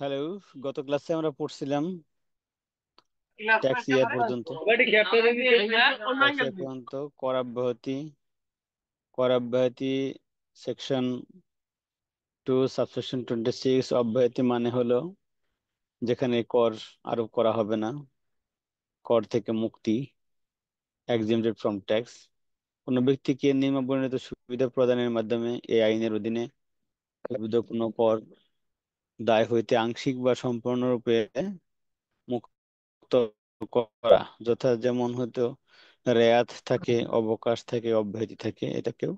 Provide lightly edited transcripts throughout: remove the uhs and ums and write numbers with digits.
Hello. গত ক্লাসে আমরা পড়ছিলাম ট্যাক্স ইয়ার পর্যন্ত। ট্যাক্স ইয়ার পর্যন্ত কর অব্যাহতি, কর অব্যাহতি সেকশন 2 সাবসেকশন 26। অব্যাহতি মানে হলো যেখানে কর আরোপ করা হবে না, কর থেকে মুক্তি, এক্সেমটেড ফ্রম ট্যাক্স। কোনো ব্যক্তিকে নিম্নবর্ণিত সুবিধা প্রদানের মাধ্যমে এই আইনের অধীনে উদ্ভূত কোনো কর দায় হইতে আংশিক বা সম্পূর্ণরূপে মুক্ত করা, যথা যেমন হয়তো রেয়াত থাকে, অবকাশ থাকে, অব্যাহতি থাকে, এটাকেও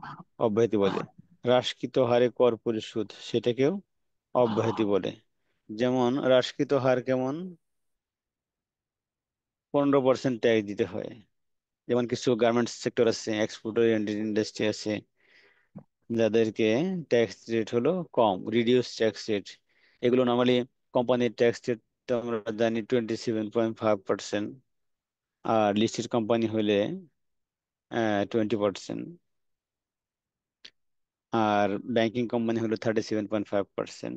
অব্যাহতি বলে। হ্রাসকৃত হারে কর পরিশোধ, সেটাকেও অব্যাহতি বলে। যেমন হ্রাসকৃত হার কেমন, 15% ট্যাক্স দিতে হয়। যেমন কিছু গার্মেন্টস সেক্টর আছে, এক্সপোর্ট ওরিয়েন্টেড ইন্ডাস্ট্রি আছে, যাদেরকে ট্যাক্স রেট হলো কম, রিডিউস ট্যাক্স রেট। এগুলো নর্মালি কোম্পানির ট্যাক্স রেট তো আমরা জানি 27.5%, আর লিস্টেড কোম্পানি হলে 20%, আর ব্যাংকিং কোম্পানি হলো 37.5%।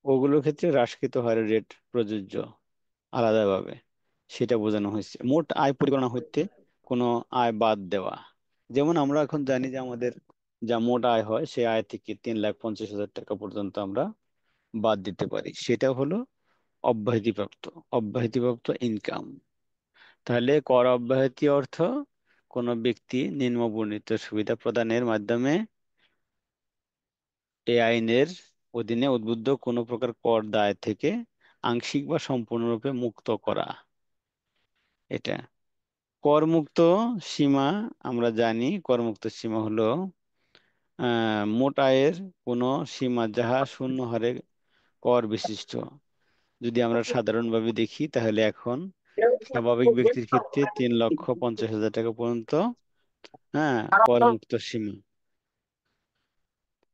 ওগুলোর ক্ষেত্রে হ্রাসকৃত হারের রেট প্রযোজ্য আলাদাভাবে, সেটা বোঝানো হয়েছে। মোট আয় পরিগণনা হইতে কোনো আয় বাদ দেওয়া। যেমন আমরা এখন জানি যে আমাদের যা মোট আয় হয়, সেই আয় থেকে 3,50,000 টাকা পর্যন্ত আমরা বাদ দিতে পারি, সেটা হলো অব্যাহতিপ্রাপ্ত, অব্যাহতিপ্রাপ্ত ইনকাম। তাহলে কর অব্যাহতি অর্থ কোনো ব্যক্তি নিম্নবর্ণিত সুবিধা প্রদানের মাধ্যমে এই আইনের অধীনে উদ্বুদ্ধ কোনো প্রকার কর দায় থেকে আংশিক বা সম্পূর্ণরূপে মুক্ত করা। এটা করমুক্ত সীমা। আমরা জানি করমুক্ত সীমা হলো মোট আয়ের কোনো সীমা যাহা শূন্য হারে কর বিশিষ্ট। যদি আমরা সাধারণভাবে দেখি তাহলে এখন স্বাভাবিক ব্যক্তির ক্ষেত্রে 3,50,000 টাকা পর্যন্ত, হ্যাঁ, করমুক্ত সীমা।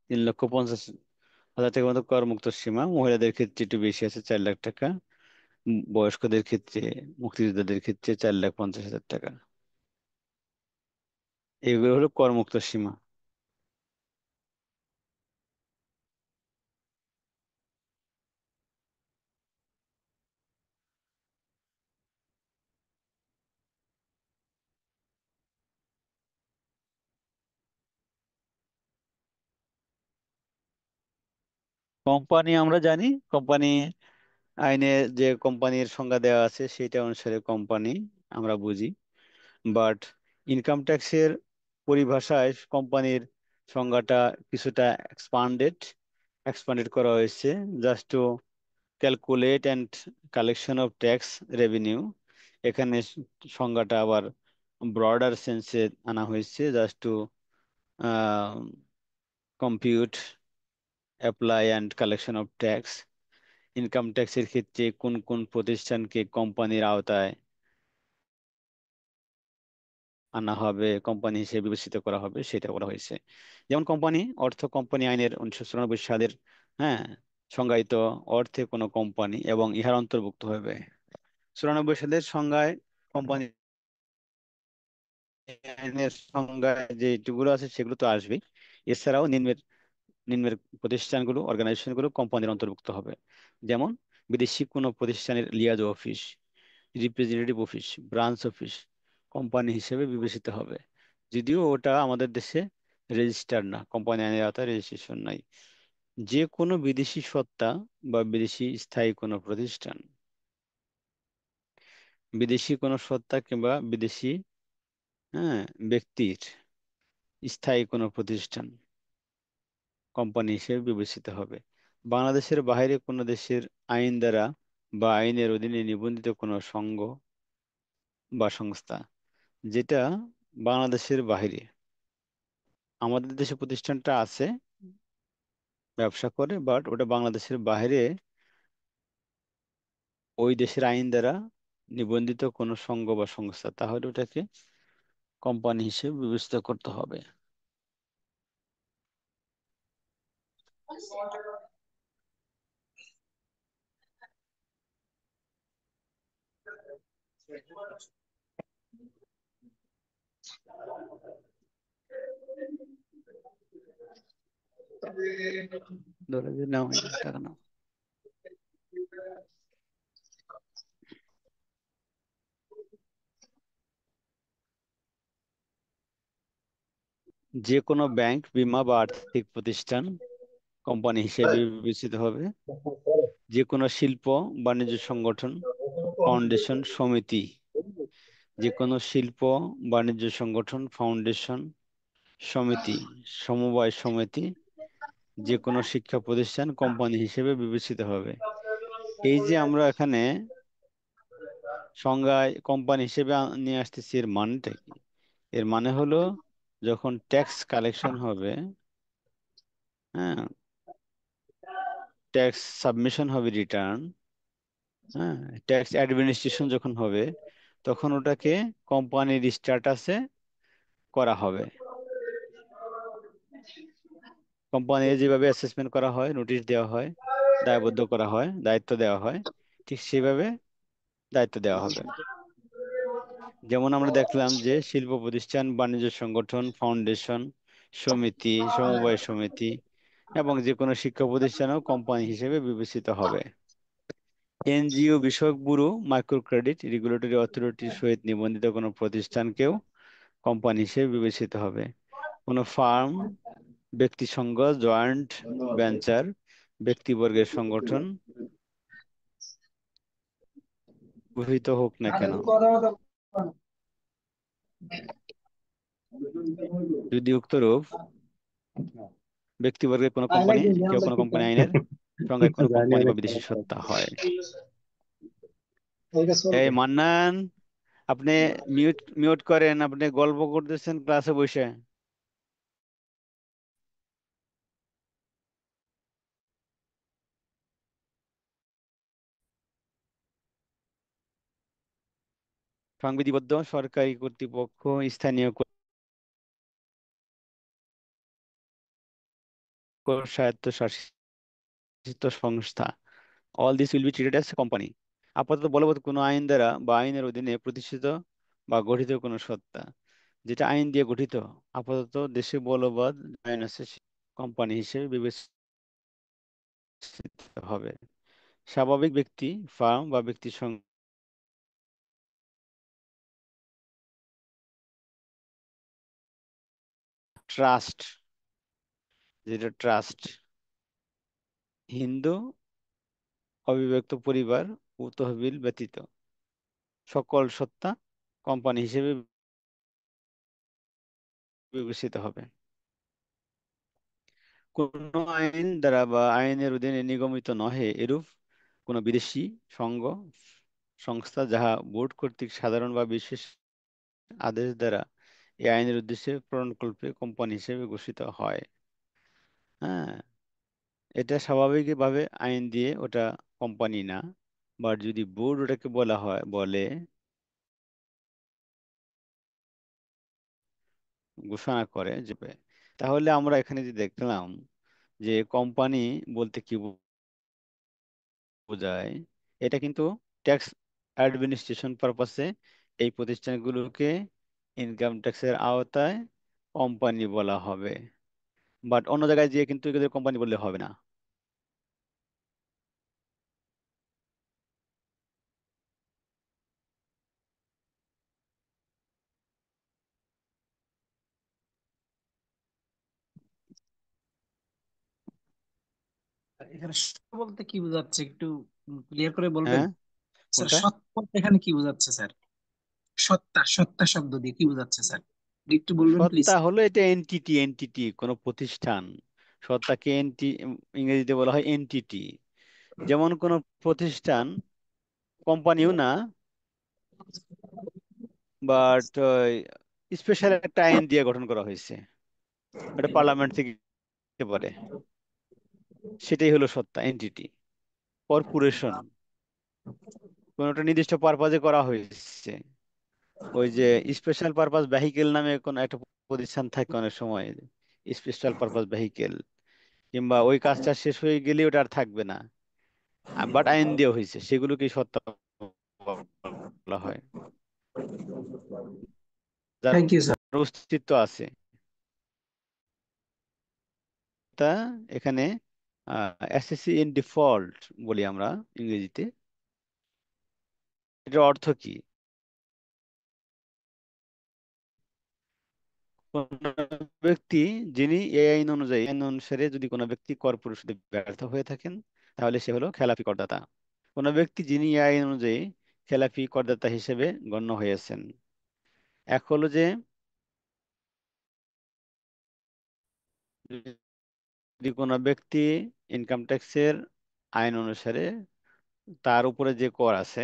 3,50,000 টাকা পর্যন্ত করমুক্ত সীমা। মহিলাদের ক্ষেত্রে একটু বেশি আছে, 4 লাখ টাকা। বয়স্কদের ক্ষেত্রে, মুক্তিযোদ্ধাদের ক্ষেত্রে 4,50,000 টাকা। এগুলো হলো করমুক্ত সীমা। কোম্পানি আমরা জানি, কোম্পানি আইনে যে কোম্পানির সংজ্ঞা দেওয়া আছে সেটা অনুসারে কোম্পানি আমরা বুঝি। বাট ইনকাম ট্যাক্সের পরিভাষায় কোম্পানির সংজ্ঞাটা কিছুটা এক্সপান্ডেড করা হয়েছে, just to calculate and collection of tax revenue. এখানে সংজ্ঞাটা আবার ব্রডার সেন্সে আনা হয়েছে, just to compute, apply and collection of tax. Income ট্যাক্সের ক্ষেত্রে কোন কোন প্রতিষ্ঠানকে কোম্পানির আওতায় আনা হবে, কোম্পানি হিসেবে বিবেচিত করা হবে, সেটা বলা হয়েছে। যেমন কোম্পানি অর্থ কোম্পানি আইনের 1994 সালের, হ্যাঁ, সংজ্ঞায়িত অর্থে কোনো কোম্পানি এবং ইহার অন্তর্ভুক্ত হবে। 94 সালের সংজ্ঞায় কোম্পানি আইনের সংজ্ঞায় যেগুলো আছে সেগুলো তো আসবেই। এছাড়াও নিম্নের নিম্নের প্রতিষ্ঠানগুলো, অর্গানাইজেশনগুলো কোম্পানির অন্তর্ভুক্ত হবে। যেমন বিদেশি কোনো প্রতিষ্ঠানের liaison office, representative office, branch office company হিসেবে বিবেচিত হবে, যদিও ওটা আমাদের দেশে রেজিস্টার না, কোম্পানি আইনের আওতায় রেজিস্ট্রেশন নাই। যে কোনো বিদেশি সত্তা বা বিদেশি স্থায়ী কোনো প্রতিষ্ঠান, বিদেশি কোনো সত্তা কিংবা বিদেশি, হ্যাঁ, ব্যক্তির স্থায়ী কোনো প্রতিষ্ঠান কোম্পানি হিসেবে বিবেচিত হবে। বাংলাদেশের বাইরে কোনো দেশের আইন দ্বারা বা আইনের অধীনে নিবন্ধিত কোনো সংঘ বা সংস্থা, যেটা বাংলাদেশের বাইরে, আমাদের দেশে প্রতিষ্ঠানটা আছে, ব্যবসা করে, বাট ওটা বাংলাদেশের বাইরে ওই দেশের আইন দ্বারা নিবন্ধিত কোনো সংঘ বা সংস্থা, তাহলে ওটাকে কোম্পানি হিসেবে বিবেচিত করতে হবে। ধরে যে নাও, এই টাকা নাও। যে কোনো ব্যাংক, বীমা বা আর্থিক প্রতিষ্ঠান কোম্পানি হিসেবে বিবেচিত হবে। যে কোনো শিল্প বাণিজ্য সংগঠন, ফাউন্ডেশন, সমিতি, যে কোনো শিল্প বাণিজ্য সংগঠন, ফাউন্ডেশন, সমিতি, সমবায় সমিতি, যে কোনো শিক্ষা প্রতিষ্ঠান কোম্পানি হিসেবে বিবেচিত হবে। এই যে আমরা এখানে সংজ্ঞায় কোম্পানি হিসেবে নিয়ে আসতেছি, এর মানেটা কি? এর মানে হলো, যখন ট্যাক্স কালেকশন হবে, হ্যাঁ, ট্যাক্স সাবমিশন হবে, রিটার্ন, হ্যাঁ, ট্যাক্স অ্যাডমিনিস্ট্রেশন যখন হবে, তখন ওটাকে কোম্পানির স্ট্যাটাসে করা হবে। কোম্পানির যেভাবে অ্যাসেসমেন্ট করা হয়, নোটিশ দেওয়া হয়, দায়বদ্ধ করা হয়, দায়িত্ব দেওয়া হয়, ঠিক সেভাবে দায়িত্ব দেওয়া হবে। যেমন আমরা দেখলাম যে শিল্প প্রতিষ্ঠান, বাণিজ্য সংগঠন, ফাউন্ডেশন, সমিতি, সমবায় সমিতি এবং যে কোনো শিক্ষা প্রতিষ্ঠানও কোম্পানি হিসেবে বিবেচিত হবে। এনজিও বিষয়ক ব্যুরো, মাইক্রো ক্রেডিট রেগুলেটরি অথরিটির সহিত নিবন্ধিত কোনো প্রতিষ্ঠানকেও কোম্পানি হিসেবে বিবেচিত হবে। কোনো ফার্ম, ব্যক্তি সংঘ, জয়েন্ট ভেঞ্চার, ব্যক্তিবর্গের সংগঠন গঠিত হোক না কেন, যদি উক্তরূপ ব্যক্তিবর্গের কোনো কোম্পানি, কেউ কোনো কোম্পানি আইনের সংজ্ঞায় কোনো কোম্পানি বা বিদেশি সত্তা হয়। এই মান্নান, আপনি মিউট মিউট করেন, আপনি গল্প করতেছেন ক্লাসে বসে। সংবিধিবদ্ধ সরকারি কর্তৃপক্ষ, স্থানীয় স্বায়ত্তশাসিত সংস্থা, all this will be treated as company. আপাতত বলবৎ কোনো আইন দ্বারা বা আইনের অধীনে প্রতিষ্ঠিত বা গঠিত কোনো সত্তা, যেটা আইন দিয়ে গঠিত, আপাতত দেশে বলবৎ আইন আছে, কোম্পানি হিসেবে বিবেচিত হবে। স্বাভাবিক ব্যক্তি, ফার্ম বা ব্যক্তি সংঘ, ট্রাস্ট, যেটা ট্রাস্ট, হিন্দু, অবিভক্ত পরিবার ও তহবিল ব্যতীত সকল সত্তা কোম্পানি হিসেবে বিবেচিত হবে। কোন আইন দ্বারা বা আইনের অধীনে নিগমিত নহে এরূপ কোন বিদেশি সংঘ সংস্থা যাহা বোর্ড কর্তৃক সাধারণ বা বিশেষ আদেশ দ্বারা এই আইনের উদ্দেশ্যে প্রণয়নকল্পে কোম্পানি হিসেবে ঘোষিত হয়। হ্যাঁ, এটা স্বাভাবিকভাবে আইন দিয়ে ওটা কোম্পানি না, বাট যদি বোর্ড ওটাকে বলা হয় বলে ঘোষণা করে যে, তাহলে আমরা এখানে যে দেখলাম যে কোম্পানি বলতে কি বোঝায়, এটা কিন্তু ট্যাক্স অ্যাডমিনিস্ট্রেশন পারপাসে এই প্রতিষ্ঠানগুলোকে ইনকাম ট্যাক্সের আওতায় কোম্পানি বলা হবে। বাট অন্য জায়গায় গিয়ে কিন্তু এদের কোম্পানি বললে হবে না। এখানে সত্য বলতে কি বোঝাচ্ছে একটু ক্লিয়ার করে বলবেন? হ্যাঁ, স্যার কোনটা? সত্য বলতে এখানে কি বোঝাচ্ছে স্যার? সত্তা, সত্তা শব্দ দিয়ে কি বোঝাচ্ছে স্যার? একটু বলবেন প্লিজ। সত্তা হলো এটা এনটিটি, এনটিটি কোনো প্রতিষ্ঠান। সত্তাকে ইংরেজিতে বলা হয় এনটিটি। যেমন কোনো প্রতিষ্ঠান কোম্পানিও না, বাট স্পেশাল একটা আইন দিয়ে গঠন করা হয়েছে, ওটা পার্লামেন্ট থেকে দিতে পারে, সেটাই হলো সত্তা, এনটিটি। কর্পোরেশন কোনোটা নির্দিষ্ট পারপাজে করা হয়েছে। ওই যে স্পেশাল পারপাস ভেহিকেল নামে কোন একটা প্রতিষ্ঠান থাকে অনেক সময়, স্পেশাল পারপাস ভেহিকেল, কিংবা ওই কাজটা শেষ হয়ে গেলে ওটা আর থাকবে না, বাট আইন দেওয়া হয়েছে, সেগুলোকে সত্তা বলা হয়, যার থ্যাংক ইউ স্যার। অস্তিত্ব আছে। তা এখানে অ্যাসেসি ইন ডিফল্ট বলি আমরা ইংরেজিতে। এটার অর্থ কি? কোন ব্যক্তি যিনি এই আইন অনুযায়ী, আইন অনুসারে যদি কোনো ব্যক্তি কর পরিশোধে ব্যর্থ হয়ে থাকেন, তাহলে সে হলো খেলাপি করদাতা। কোন ব্যক্তি যিনি এই আইন অনুযায়ী খেলাপি করদাতা হিসেবে গণ্য হয়েছেন। এক হলো যে যদি কোনো ব্যক্তি ইনকাম ট্যাক্সের আইন অনুসারে তার উপরে যে কর আছে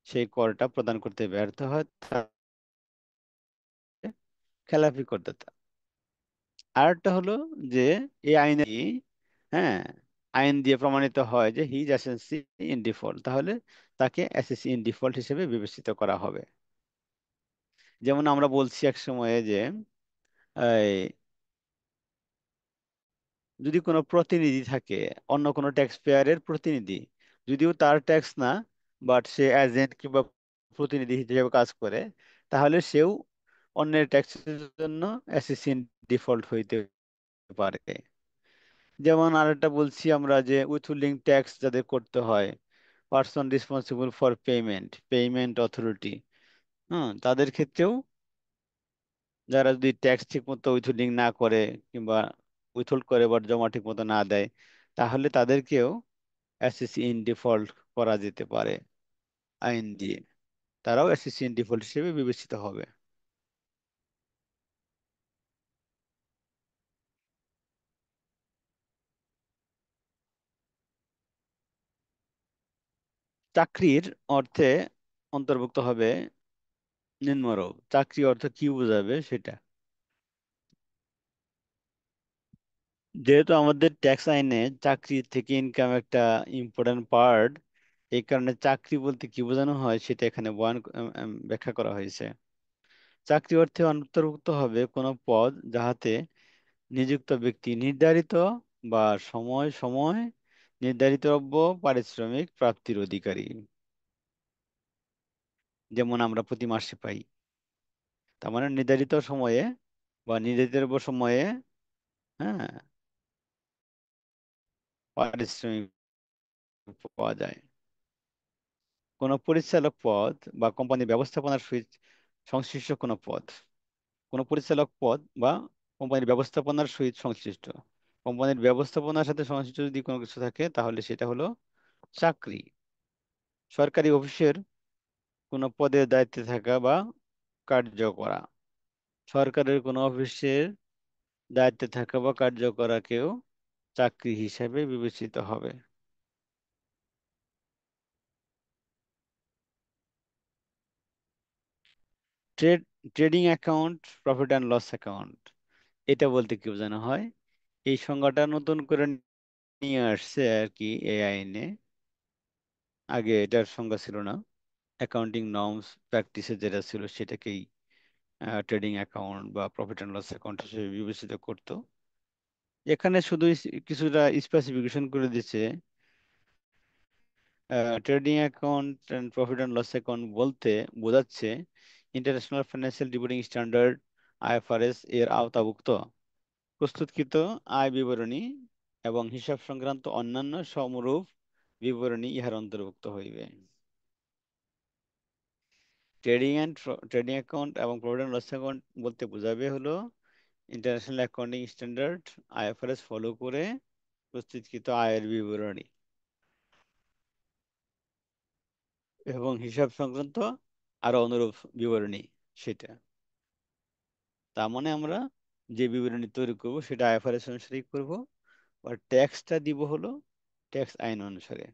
সেই করটা প্রদান করতে ব্যর্থ হয়, তাহলে খেলাপি করদাতা। আরেকটা হলো যে এই আইনে, হ্যাঁ, আইন দিয়ে প্রমাণিত হয় যে হি ইজ অ্যাসেসি ইন ডিফল্ট, তাহলে তাকে অ্যাসেসি ইন ডিফল্ট হিসেবে বিবেচিত করা হবে। যেমন আমরা বলছি এক সময়ে যে এই, যদি কোনো প্রতিনিধি থাকে, অন্য কোনো ট্যাক্স পেয়ারের প্রতিনিধি, যদিও তার ট্যাক্স না, বাট সে এজেন্ট কিংবা প্রতিনিধি হিসেবে কাজ করে, তাহলে সেও অন্যের ট্যাক্সের জন্য অ্যাসেসি ইন ডিফল্ট হইতে পারে। যেমন আরেকটা বলছি আমরা যে উইথহোল্ডিং ট্যাক্স যাদের করতে হয়, person responsible for payment, payment authority, হ্যাঁ, তাদের ক্ষেত্রেও যারা যদি ট্যাক্স ঠিক মতো উইথহোল্ডিং না করে কিংবা উইথহোল্ড করে বাট জমা ঠিক মতো না দেয়, তাহলে তাদেরকেও অ্যাসেসি ইন ডিফল্ট করা যেতে পারে আইন দিয়ে, তারাও অ্যাসেসি ইন ডিফল্ট হিসেবে বিবেচিত হবে। চাকরির অর্থে অন্তর্ভুক্ত হবে নিম্নরূপ। চাকরি অর্থ কি বোঝাবে সেটা, যেহেতু আমাদের ট্যাক্স আইনে চাকরি থেকে ইনকাম একটা ইম্পর্টেন্ট পার্ট, এই কারণে চাকরি বলতে কি বোঝানো হয় সেটা এখানে ব্যাখ্যা করা হয়েছে। চাকরি অর্থে অন্তর্ভুক্ত হবে কোনো পদ যাহাতে নিযুক্ত ব্যক্তি নির্ধারিত বা সময় সময় নির্ধারিতব্য পারিশ্রমিক প্রাপ্তির অধিকারী। যেমন আমরা প্রতি মাসে পাই, তার মানে নির্ধারিত সময়ে বা নির্ধারিত সময়ে, হ্যাঁ, পারিশ্রমিক পাওয়া যায়। কোনো পরিচালক পদ বা কোম্পানি ব্যবস্থাপনার সহিত সংশ্লিষ্ট কোনো পদ, কোনো পরিচালক পদ বা কোম্পানির ব্যবস্থাপনার সহিত সংশ্লিষ্ট, কোম্পানির ব্যবস্থাপনার সাথে সংশ্লিষ্ট যদি কোনো কিছু থাকে তাহলে সেটা হলো চাকরি। সরকারি অফিসের কোনো পদের দায়িত্বে থাকা বা কার্য করা। সরকারের কোনো অফিসের দায়িত্বে থাকা বা কার্য করাকেও চাকরি হিসাবে বিবেচিত হবে। Trade trading account, profit and loss account, এটা বলতে কি বোঝানো হয়? এই সংজ্ঞাটা নতুন করে নিয়ে আসছে আর কি এই আইনে। আগে এটার সংজ্ঞা ছিল না। অ্যাকাউন্টিং নর্মস প্র্যাকটিসে যেটা ছিল সেটাকেই ট্রেডিং অ্যাকাউন্ট বা প্রফিট অ্যান্ড লস অ্যাকাউন্ট হিসেবে বিবেচিত করতো। এখানে শুধু কিছুটা স্পেসিফিকেশন করে দিচ্ছে। Trading account and profit and loss account বলতে বোঝাচ্ছে international financial reporting standard IFRS এর আওতাভুক্ত প্রস্তুতকৃত আয় বিবরণী এবং হিসাব সংক্রান্ত অন্যান্য সমরূপ বিবরণী ইহার অন্তর্ভুক্ত হইবে। ট্রেডিং অ্যাকাউন্ট এবং প্রফিট অ্যান্ড লস অ্যাকাউন্ট বলতে বোঝাবে হলো international accounting standard IFRS follow করে প্রস্তুতকৃত আয়ের বিবরণী এবং হিসাব সংক্রান্ত আরো অনুরূপ বিবরণী সেটা। তার মানে আমরা যে বিবরণী তৈরি করব সেটা আইএফআরএস অনুসারেই করব, আর ট্যাক্সটা দিব হলো ট্যাক্স আইন অনুসারে।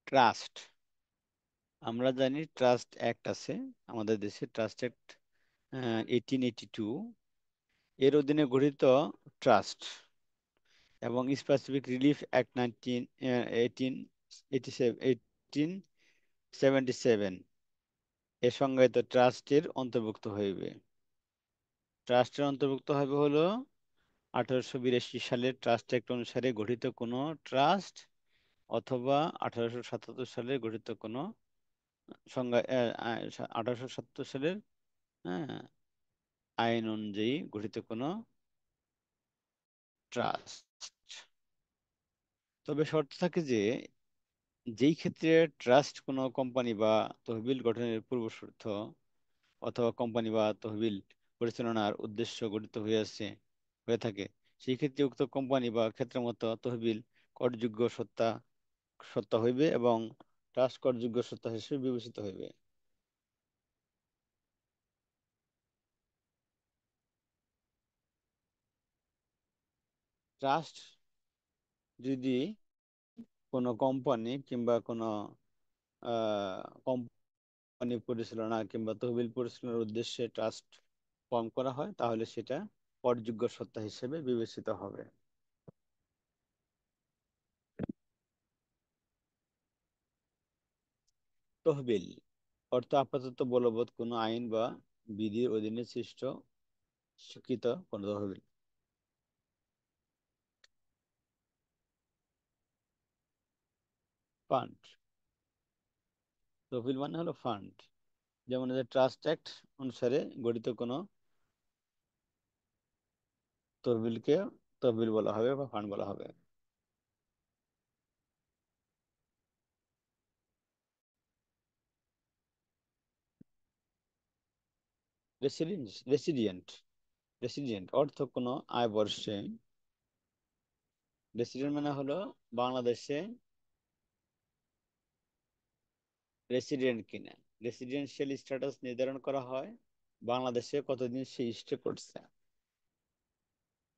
ট্রাস্ট, আমরা জানি ট্রাস্ট অ্যাক্ট আছে আমাদের দেশে, ট্রাস্ট অ্যাক্ট 1882, এর অধীনে গঠিত ট্রাস্ট এবং স্পেসিফিক রিলিফ অ্যাক্ট 1877 এর সংজ্ঞায়িত ট্রাস্টের অন্তর্ভুক্ত হইবে। ট্রাস্টের অন্তর্ভুক্ত হবে হলো 1882 সালের ট্রাস্ট অ্যাক্ট অনুসারে গঠিত কোনো ট্রাস্ট অথবা 1877 সালে গঠিত কোনো সংজ্ঞা 1877 সালের হ্যাঁ আইন অনুযায়ী গঠিত কোনো ট্রাস্ট। তবে শর্ত থাকে যে যেই ক্ষেত্রে ট্রাস্ট কোনো কোম্পানি বা তহবিল গঠনের পূর্বশর্ত অথবা কোম্পানি বা তহবিল পরিচালনার উদ্দেশ্য গঠিত হয়ে থাকে, সেই ক্ষেত্রে উক্ত কোম্পানি বা ক্ষেত্রমত তহবিল করযোগ্য সত্তা হইবে এবং ট্রাস্ট করযোগ্য সত্তা হিসেবে বিবেচিত হইবে। ট্রাস্ট যদি কোনো কোম্পানি কিংবা কোনো কোম্পানি পরিচালনা কিংবা তহবিল পরিচালনার উদ্দেশ্যে ট্রাস্ট ফর্ম করা হয় তাহলে সেটা করযোগ্য সত্তা হিসেবে বিবেচিত হবে। তহবিল অর্থ আপাতত বলবৎ কোনো আইন বা বিধির অধীনে সৃষ্ট স্বীকৃত কোনো তহবিল। ফান্ড, তহবিল মানে হলো ফান্ড, যেমন ট্রাস্ট অ্যাক্ট অনুসারে গঠিত কোনো তহবিলকে তহবিল বলা হবে বা ফান্ড বলা হবে। রেসিডেন্ট, রেসিডেন্ট অর্থ কোনো আয় বর্ষে, রেসিডেন্ট মানে হলো বাংলাদেশে রেসিডেন্ট কিনা। রেসিডেন্সিয়াল স্ট্যাটাস নির্ধারণ করা হয় বাংলাদেশে কতদিন সে স্টে করছে,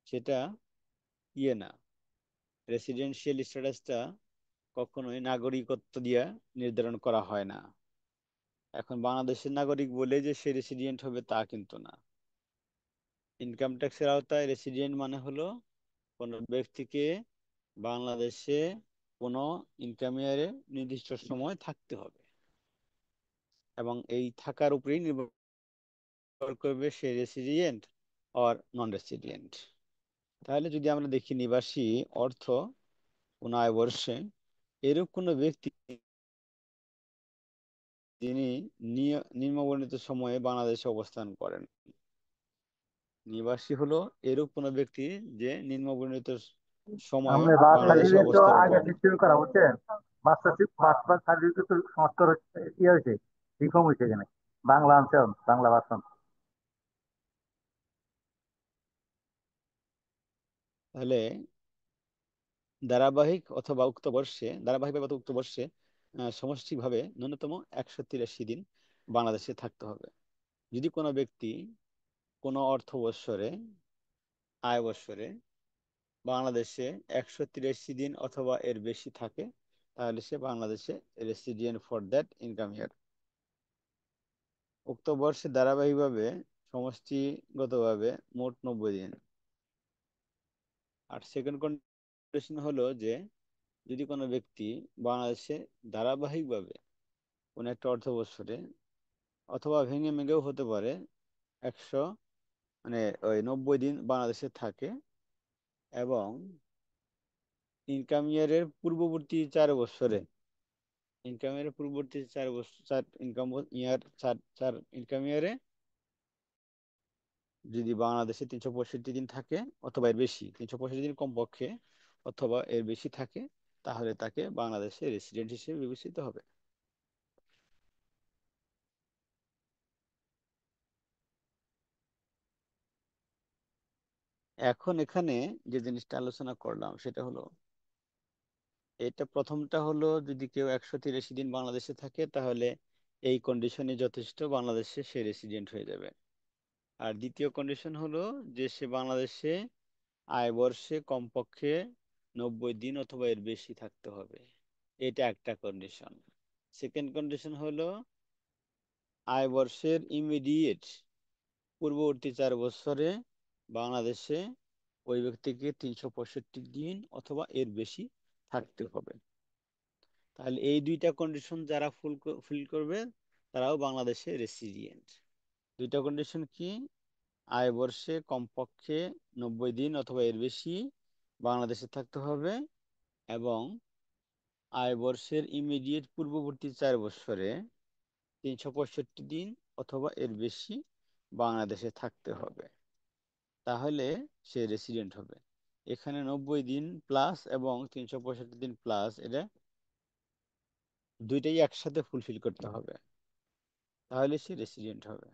সেটা না, রেসিডেন্সিয়াল স্ট্যাটাসটা কখনোই নাগরিকত্ব দিয়ে নির্ধারণ করা হয় না। এখন বাংলাদেশের নাগরিক বলে যে সে রেসিডেন্ট হবে তা কিন্তু না। ইনকাম ট্যাক্সের আওতায় রেসিডেন্ট মানে হলো কোনো ব্যক্তিকে বাংলাদেশে কোনো ইনকাম ইয়ারে নির্দিষ্ট সময় থাকতে হবে এবং এই থাকার উপরেই নির্ভর করবে সে রেসিডেন্ট অর নন রেসিডেন্ট। তাহলে যদি আমরা দেখি নিবাসী অর্থ কোন আয় বর্ষে এরূপ কোনো ব্যক্তি যিনি নিম্নবর্ণিত সময়ে বাংলাদেশে অবস্থান করেন। নিবাসী হলো এরূপ কোনো ব্যক্তি যে নিম্নবর্ণিত সময়ে আমরা রাত বাংলাদেশে তো অবস্থান আগে করেন। থেকে শুরু করা বুঝছেন। মাস্টারশিপ মাস্টার সার্টিফিকেট সংস্কার হচ্ছে, ইয়ে হয়েছে, রিফর্ম হয়েছে এখানে। বাংলা আনছে, বাংলা ভার্সন। তাহলে ধারাবাহিকভাবে উক্ত বর্ষে সমষ্টিকভাবে ন্যূনতম 183 দিন বাংলাদেশে থাকতে হবে। যদি কোনো ব্যক্তি কোনো অর্থ বৎসরে, আয় বৎসরে বাংলাদেশে 183 দিন অথবা এর বেশি থাকে, তাহলে সে বাংলাদেশে রেসিডেন্ট ফর দ্যাট ইনকাম ইয়ার। উক্ত বর্ষে ধারাবাহিকভাবে সমষ্টিগতভাবে মোট 90 দিন। আর সেকেন্ড কন্ডিশন হলো যে যদি কোনো ব্যক্তি বাংলাদেশে ধারাবাহিকভাবে কোনো একটা অর্থ বৎসরে, অথবা ভেঙে ভেঙেও হতে পারে, 100 মানে ওই 90 দিন বাংলাদেশে থাকে, এবং ইনকাম ইয়ারের পূর্ববর্তী 4 বছরে, ইনকাম ইয়ারের পূর্ববর্তী 4 বছর, ইনকাম ইয়ারে যদি বাংলাদেশে 365 দিন থাকে অথবা এর বেশি, 365 দিন কমপক্ষে অথবা এর বেশি থাকে, তাহলে তাকে বাংলাদেশে রেসিডেন্ট হিসেবে বিবেচিত হবে। এখন এখানে যে জিনিসটা আলোচনা করলাম সেটা হলো, এটা প্রথমটা হলো যদি কেউ 183 দিন বাংলাদেশে থাকে, তাহলে এই কন্ডিশনে যথেষ্ট, বাংলাদেশে সে রেসিডেন্ট হয়ে যাবে। আর দ্বিতীয় কন্ডিশন হলো যে সে বাংলাদেশে আয় বর্ষে কমপক্ষে 90 দিন অথবা এর বেশি থাকতে হবে। এটা একটা কন্ডিশন। সেকেন্ড কন্ডিশন হলো আয় বর্ষের ইমিডিয়েট পূর্ববর্তী 4 বছরে বাংলাদেশে ওই ব্যক্তিকে 365 দিন অথবা এর বেশি থাকতে হবে। তাহলে এই দুইটা কন্ডিশন যারা ফুল করবে, তারাও বাংলাদেশে রেসিডেন্ট। দুইটা কন্ডিশন কি? আয় বর্ষে কমপক্ষে 90 দিন অথবা এর বেশি বাংলাদেশে থাকতে হবে, এবং আয় বর্ষের ইমিডিয়েট পূর্ববর্তী 4 বছরে 365 দিন অথবা এর বেশি বাংলাদেশে থাকতে হবে, তাহলে সে রেসিডেন্ট হবে। এখানে 90 দিন প্লাস এবং 365 দিন প্লাস, এটা দুইটাই একসাথে ফুলফিল করতে হবে, তাহলে সে রেসিডেন্ট হবে।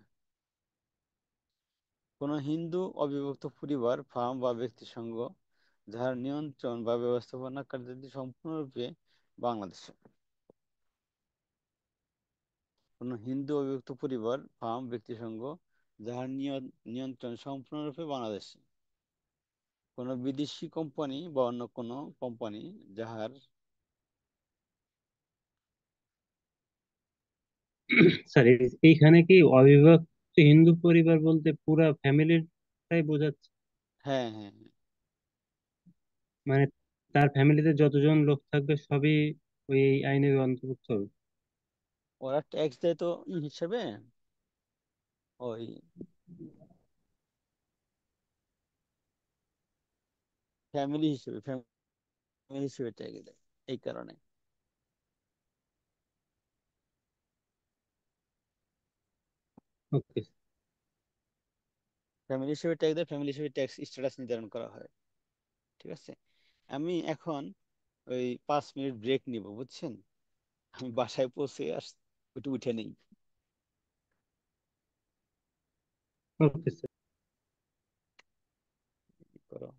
কোনো হিন্দু অবিভক্ত পরিবার, ফার্ম বা ব্যক্তি সংঘ যার নিয়ন্ত্রণ বা ব্যবস্থাপনা কার্যাদি সম্পূর্ণরূপে বাংলাদেশে। কোনো হিন্দু অবিভক্ত পরিবার, ফার্ম, ব্যক্তি সংঘ যার নিয়ন্ত্রণ সম্পূর্ণরূপে বাংলাদেশে। কোনো বিদেশি কোম্পানি বা অন্য কোনো কোম্পানি যাহার স্যার, এইখানে কি অবিভক্ত হিন্দু পরিবার বলতে পুরা ফ্যামিলিটাই বোঝাচ্ছে? হ্যাঁ, হ্যাঁ, হ্যাঁ। মানে তার ফ্যামিলিতে যতজন লোক থাকবে সবই ওই এই আইনের অন্তর্ভুক্ত হবে? ওরা ট্যাক্স দেয় তো হিসেবে, ওই ফ্যামিলি হিসেবে ট্যাক্স দেয়, এই কারণে। ওকে। ফ্যামিলি হিসেবে ট্যাক্স স্ট্যাটাস নির্ধারণ করা হয়। ঠিক আছে, আমি এখন ওই 5 মিনিট ব্রেক নিব, বুঝছেন? আমি বাসায় পৌঁছে একটু উঠে নেই। Okay sir. করো।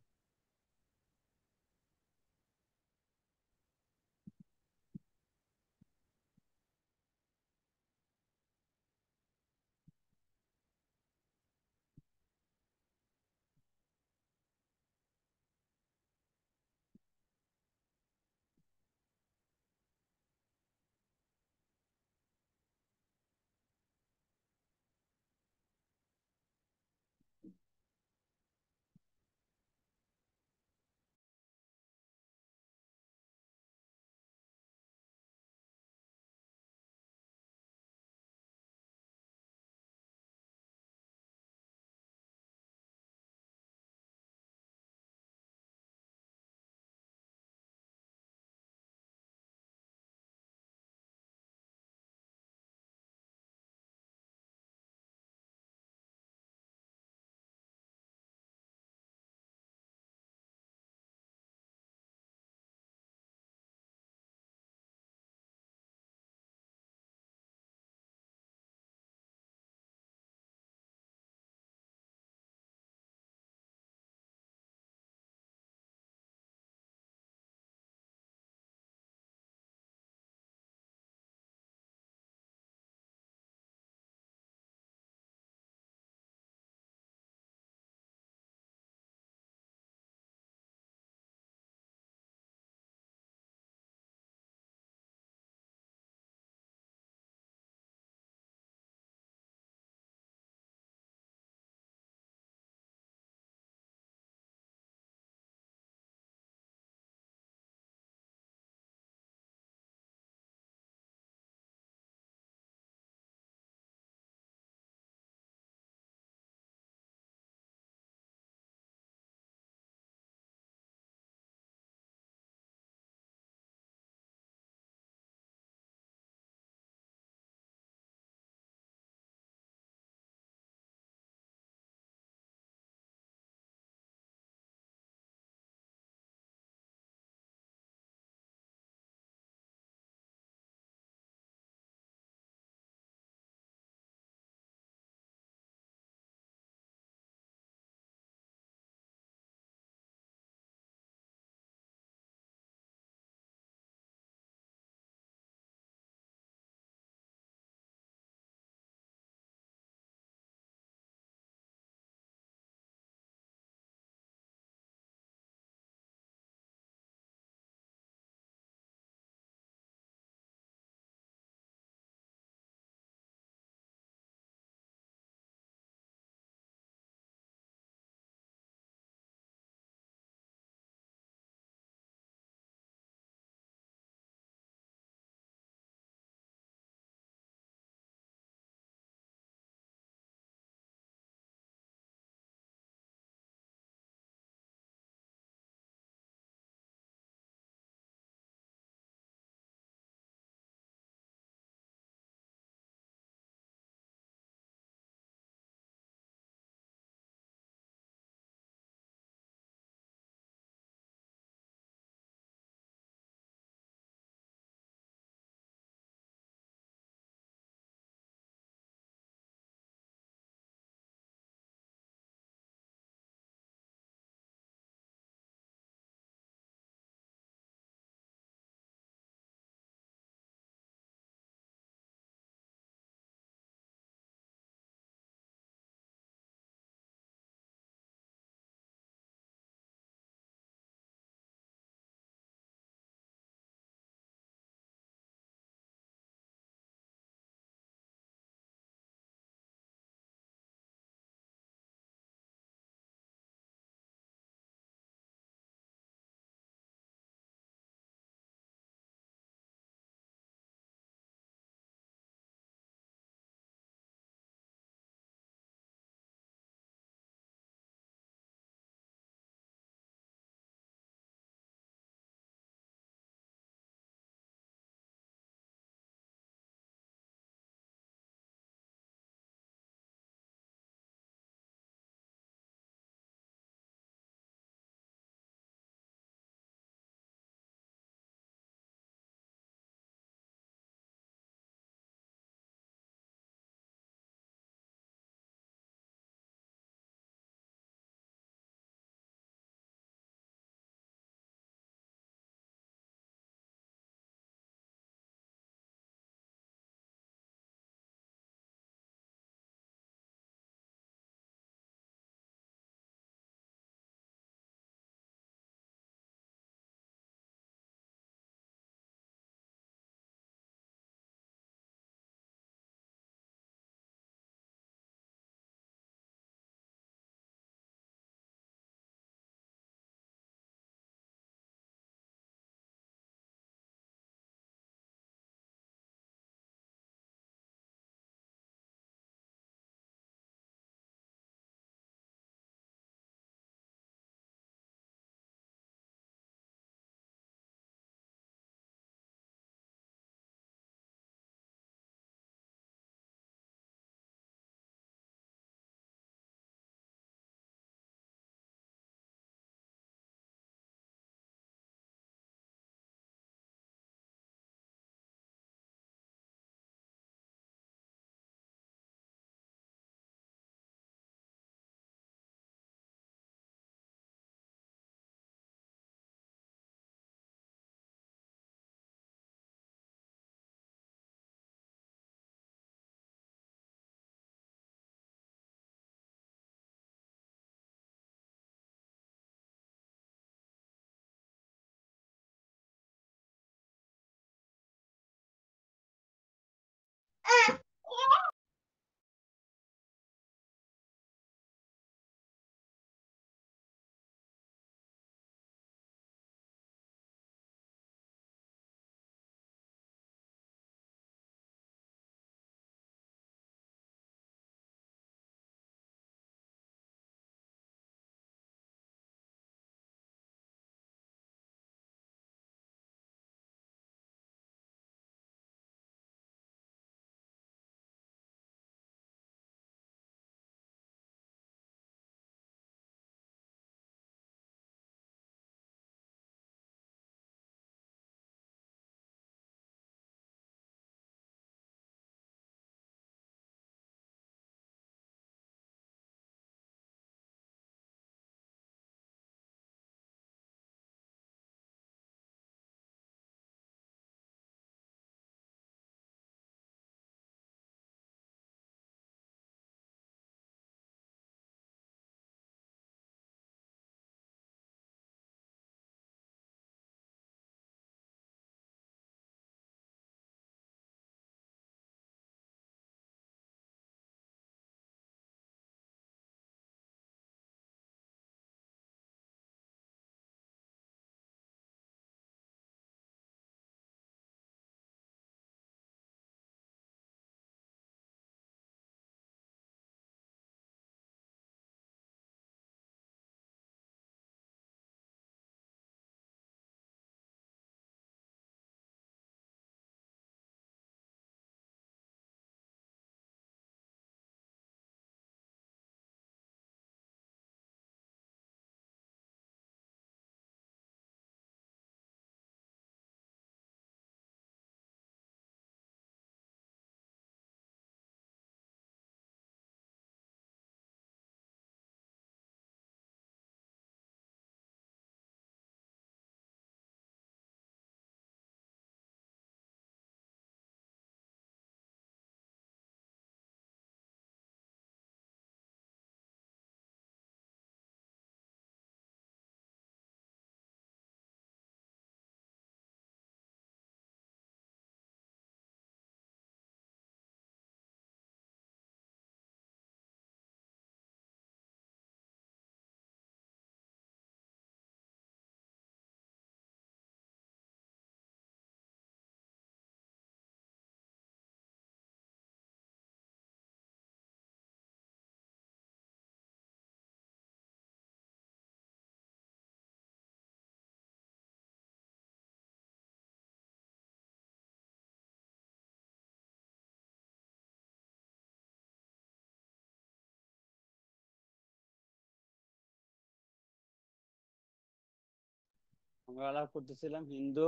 আমরা আলাপ করতেছিলাম হিন্দু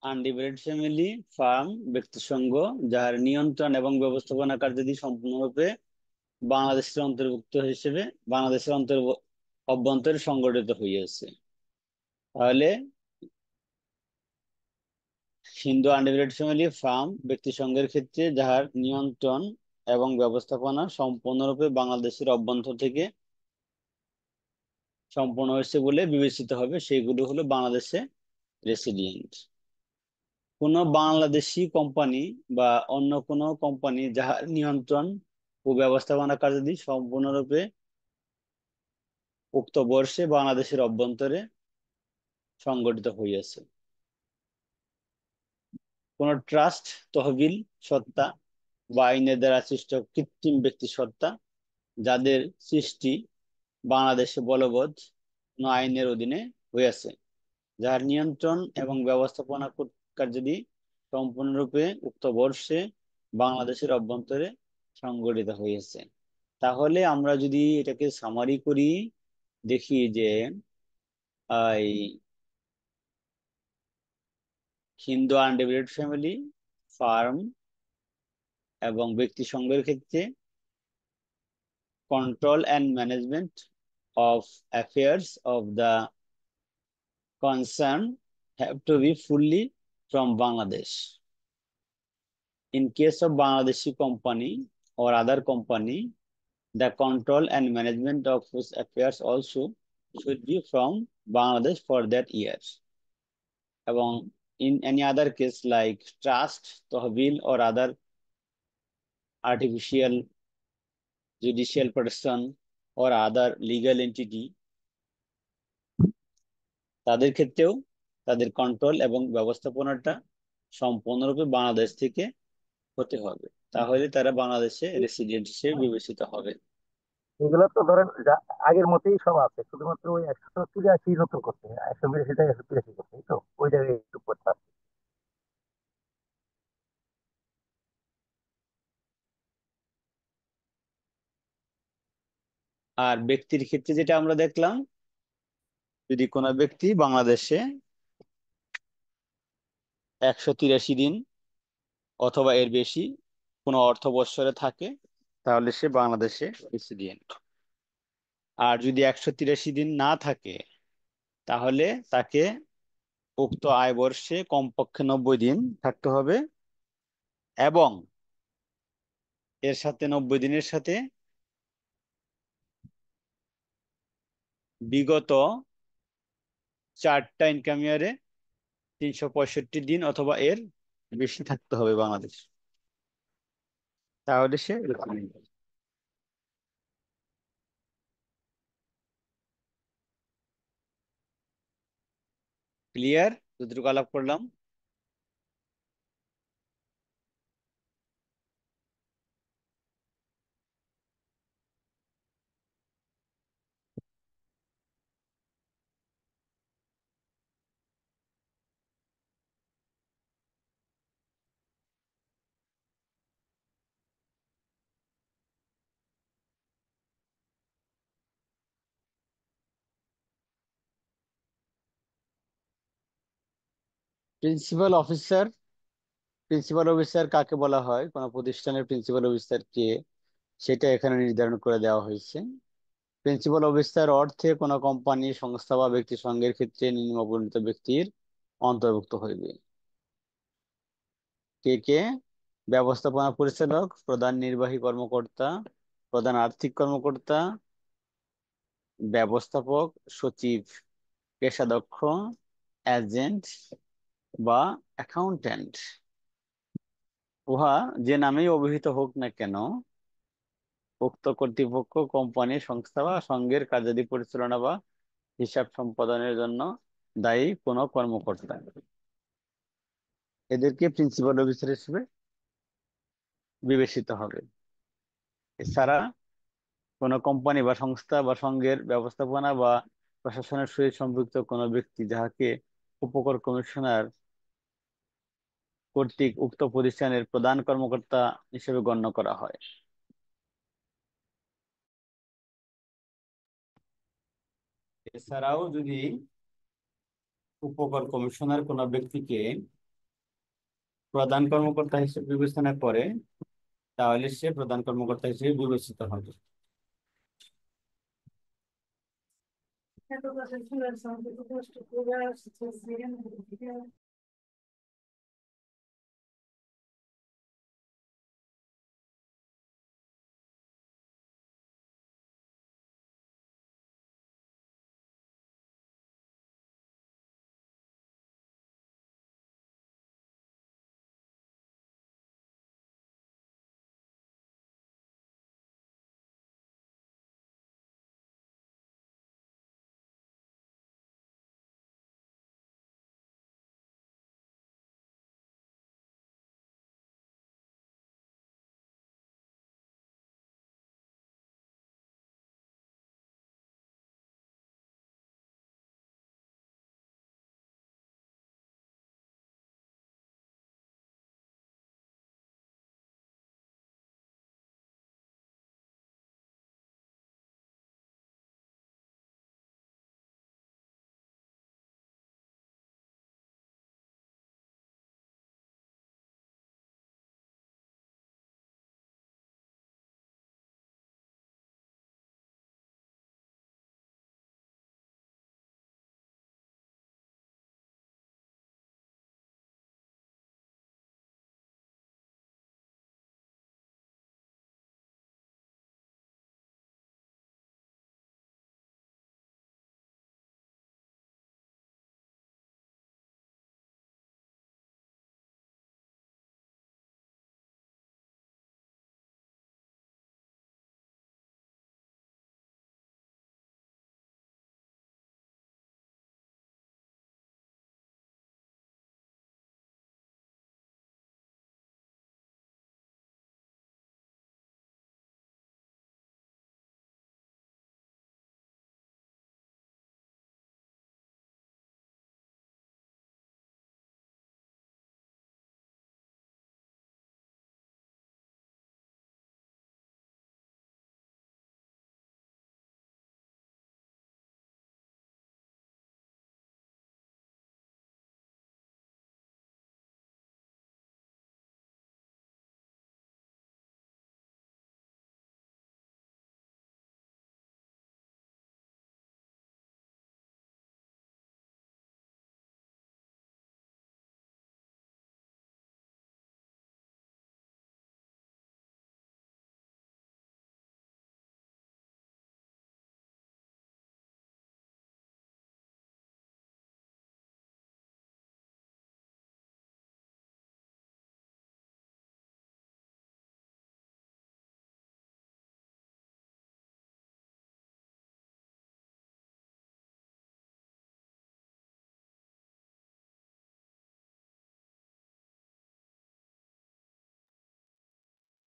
আনডিভাইডেড ফ্যামিলি ফার্ম ব্যক্তি সংঘ যার নিয়ন্ত্রণ এবং ব্যবস্থাপনা কার্যাদি সম্পূর্ণরূপে বাংলাদেশের অন্তর্ভুক্ত হিসেবে বাংলাদেশের অভ্যন্তরে সংগঠিত হইয়াছে। তাহলে হিন্দু আনডিভাইডেড ফ্যামিলি ফার্ম ব্যক্তি সংঘের ক্ষেত্রে যাহার নিয়ন্ত্রণ এবং ব্যবস্থাপনা সম্পূর্ণরূপে বাংলাদেশের অভ্যন্তর থেকে সম্পূর্ণ হয়েছে বলে বিবেচিত হবে, সেগুলো হলো বাংলাদেশে রেসিডেন্ট। কোন বাংলাদেশি কোম্পানি বা অন্য কোনো কোম্পানি যাহার নিয়ন্ত্রণ ও ব্যবস্থাপনা কার্যাদি সম্পূর্ণরূপে উক্ত বর্ষে বাংলাদেশের অভ্যন্তরে সংগঠিত হইয়াছে। কোন ট্রাস্ট, তহবিল সত্তা বা আইনের দ্বারা সৃষ্ট কৃত্রিম ব্যক্তি সত্তা যাদের সৃষ্টি বাংলাদেশে বলবৎ কোন আইনের অধীনে হইয়াছে, যার নিয়ন্ত্রণ এবং ব্যবস্থাপনা কার্যাদি সম্পূর্ণরূপে উক্ত বর্ষে বাংলাদেশের অভ্যন্তরে সংগঠিত হয়েছে। তাহলে আমরা যদি এটাকে সামারি করি, দেখি যে এই হিন্দু আনডিভাইডেড ফ্যামিলি ফার্ম এবং ব্যক্তি সংঘের ক্ষেত্রে control and management of affairs of the concern have to be fully from Bangladesh. In case of Bangladeshi company or other company, the control and management of whose affairs also should be from Bangladesh for that year. এবং in any other case like trust, তহবিল or other artificial judicial person or other legal entity, তাদের ক্ষেত্রেও তাদের control এবং ব্যবস্থাপনাটা সম্পূর্ণরূপে বাংলাদেশ থেকে হতে হবে, তাহলে তারা বাংলাদেশে রেসিডেন্ট হিসেবে বিবেচিত হবে। এগুলো তো ধরেন আগের মতোই সব আছে, শুধুমাত্র ওই 183 নতুন করতে, 182টা 183 করতে, এই তো ওই জায়গায় একটু করতে হবে। আর ব্যক্তির ক্ষেত্রে যেটা আমরা দেখলাম, যদি কোনো ব্যক্তি বাংলাদেশে 183 দিন অথবা এর বেশি কোনো অর্থ বৎসরে থাকে, তাহলে সে বাংলাদেশে রেসিডেন্ট। আর যদি 183 দিন না থাকে, তাহলে তাকে উক্ত আয় বর্ষে কমপক্ষে 90 দিন থাকতে হবে এবং এর সাথে 90 দিনের সাথে বিগত 4টা ইনকাম ইয়ারে 365 দিন অথবা এর বেশি থাকতে হবে বাংলাদেশ, তাহলে সে ক্লিয়ার। যতটুকু আলাপ করলাম, প্রিন্সিপাল অফিসার। প্রিন্সিপাল অফিসার কাকে বলা হয়, কোন প্রতিষ্ঠানের প্রিন্সিপাল অফিসার কে, সেটা এখানে নির্ধারণ করে দেওয়া হয়েছে। প্রিন্সিপাল অফিসার অর্থে কোন কোম্পানি, সংস্থা বা ব্যক্তি সংঘের ক্ষেত্রে নিম্নবর্ণিত ব্যক্তির অন্তর্ভুক্ত হইবে। কে কে? ব্যবস্থাপনা পরিচালক, প্রধান নির্বাহী কর্মকর্তা, প্রধান আর্থিক কর্মকর্তা, ব্যবস্থাপক, সচিব, পেশাদক্ষ, এজেন্ট বা অ্যাকাউন্ট্যান্ট। উহা যে নামেই অভিহিত হোক না কেন, উক্ত কর্তৃপক্ষ কোম্পানি, সংস্থা বা সংঘের কার্যাদি পরিচালনা বা হিসাব সম্পাদনের জন্য দায়ী কোনো কর্মকর্তা, এদেরকে প্রিন্সিপাল অফিসার হিসেবে বিবেচিত হবে। এছাড়া কোনো কোম্পানি বা সংস্থা বা সংঘের ব্যবস্থাপনা বা প্রশাসনের সহিত সম্পৃক্ত কোনো ব্যক্তি যাহাকে উপকর কমিশনার কর্তৃক উক্ত প্রতিষ্ঠানের প্রধান কর্মকর্তা হিসেবে গণ্য করা হয়। এছাড়াও যদি উপকর কমিশনার কোনো ব্যক্তিকে প্রধান কর্মকর্তা হিসেবে বিবেচনা করে, তাহলে সে প্রধান কর্মকর্তা হিসেবে বিবেচিত হবে।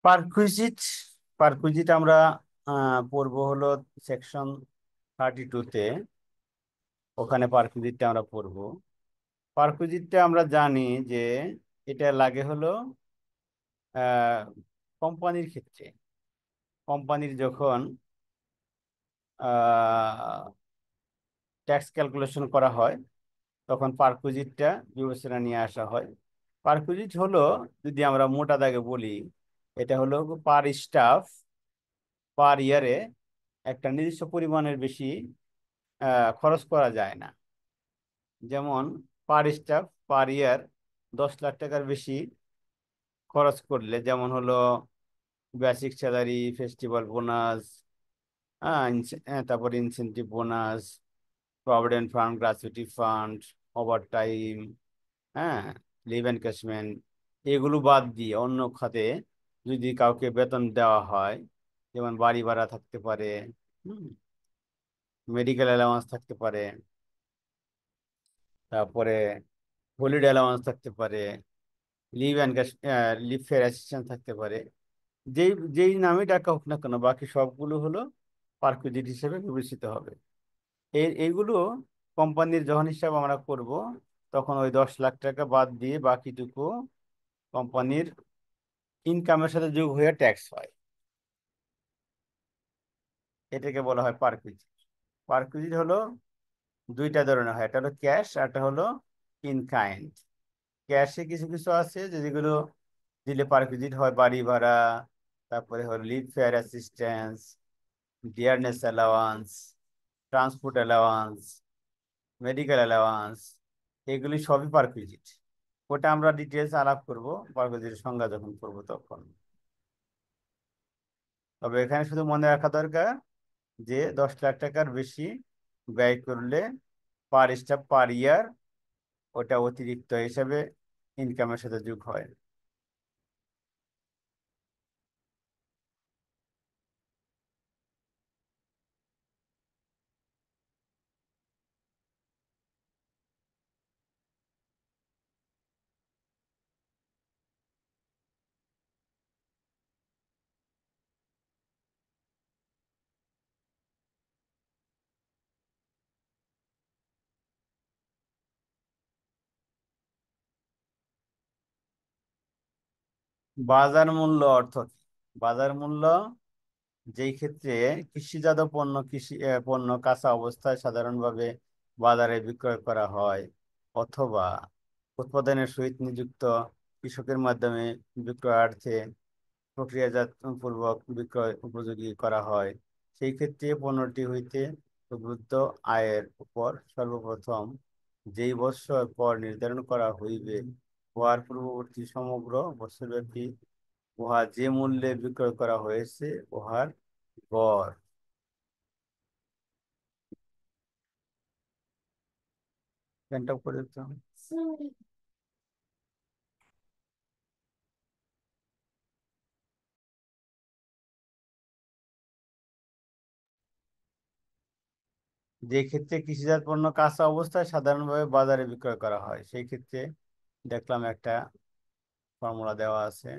পারকুইজিট পারকুইজিট আমরা পড়বো হলো সেকশন 32-তে। ওখানে পারকুইজিটটা আমরা পড়বো। পারকুইজিটটা আমরা জানি যে এটা লাগে হলো কোম্পানির ক্ষেত্রে। কোম্পানির যখন ট্যাক্স ক্যালকুলেশন করা হয়, তখন পারকুইজিটটা বিবেচনা নিয়ে আসা হয়। পারকুইজিট হলো, যদি আমরা মোটা দাগে বলি, এটা হলো পার স্টাফ পার ইয়ারে একটা নির্দিষ্ট পরিমাণের বেশি খরচ করা যায় না। যেমন পার স্টাফ পার ইয়ার 10 লাখ টাকার বেশি খরচ করলে, যেমন হলো বেসিক স্যালারি, ফেস্টিভ্যাল বোনাস, তারপর incentive bonus, provident fund, gratuity fund, over time, হ্যাঁ, লিভ এনক্যাশমেন্ট, এগুলো বাদ দিয়ে অন্য খাতে যদি কাউকে বেতন দেওয়া হয়, যেমন বাড়ি ভাড়া থাকতে পারে, মেডিকেল অ্যালাউন্স থাকতে পারে, তারপরে হলিডে অ্যালাউন্স থাকতে পারে, leave encash leave fare assistance থাকতে পারে, যেই যেই নামে ডাকা হোক না কেন, বাকি সবগুলো হলো পারকুইজিট হিসেবে বিবেচিত হবে। এইগুলো কোম্পানির যখন হিসাব আমরা করব, তখন ওই 10 লাখ টাকা বাদ দিয়ে বাকিটুকু কোম্পানির ইনকামের সাথে যোগ হয়ে ট্যাক্স হয়। এটাকে বলা হয় পারকুইজিট। পারকুইজিট হলো দুইটা ধরনের হয়, একটা হলো ক্যাশ আর একটা হলো ইন কাইন্ড। ক্যাশে কিছু কিছু আছে যেগুলো দিলে পার ভিজিট হয়, বাড়ি ভাড়া, তারপরে হলো leave fare assistance, dearness allowance, transport allowance, medical allowance, এগুলি সবই পার ভিজিট। ওটা আমরা ডিটেলস আলাপ করব পার ভিজিটের সংজ্ঞা যখন করবো তখন। তবে এখানে শুধু মনে রাখা দরকার যে 10 লাখ টাকার বেশি ব্যয় করলে পার স্টাফ পার ইয়ার ওটা অতিরিক্ত হিসাবে ইনকামের সাথে যোগ হয়। বাজার মূল্য অর্থ কি? বাজার মূল্য যেই ক্ষেত্রে কৃষিজাত পণ্য পণ্য কাঁচা অবস্থায় সাধারণভাবে বাজারে বিক্রয় করা হয়, অথবা উৎপাদনের সহিত নিযুক্ত কৃষকের মাধ্যমে বিক্রয়ার্থে প্রক্রিয়াজাত পূর্বক বিক্রয় উপযোগী করা হয়, সেই ক্ষেত্রে পণ্যটি হইতে উদ্বুদ্ধ আয়ের উপর সর্বপ্রথম যেই বৎসর পর নির্ধারণ করা হইবে, উহার পূর্ববর্তী সমগ্র বৎসরব্যাপী উহা যে মূল্যে বিক্রয় করা হয়েছে উহার গড়। ফ্যানটা করে দিতে হবে। যে ক্ষেত্রে কৃষিজাত পণ্য কাঁচা অবস্থায় সাধারণভাবে বাজারে বিক্রয় করা হয়, সেই ক্ষেত্রে দেখলাম একটা ফর্মুলা দেওয়া আছে।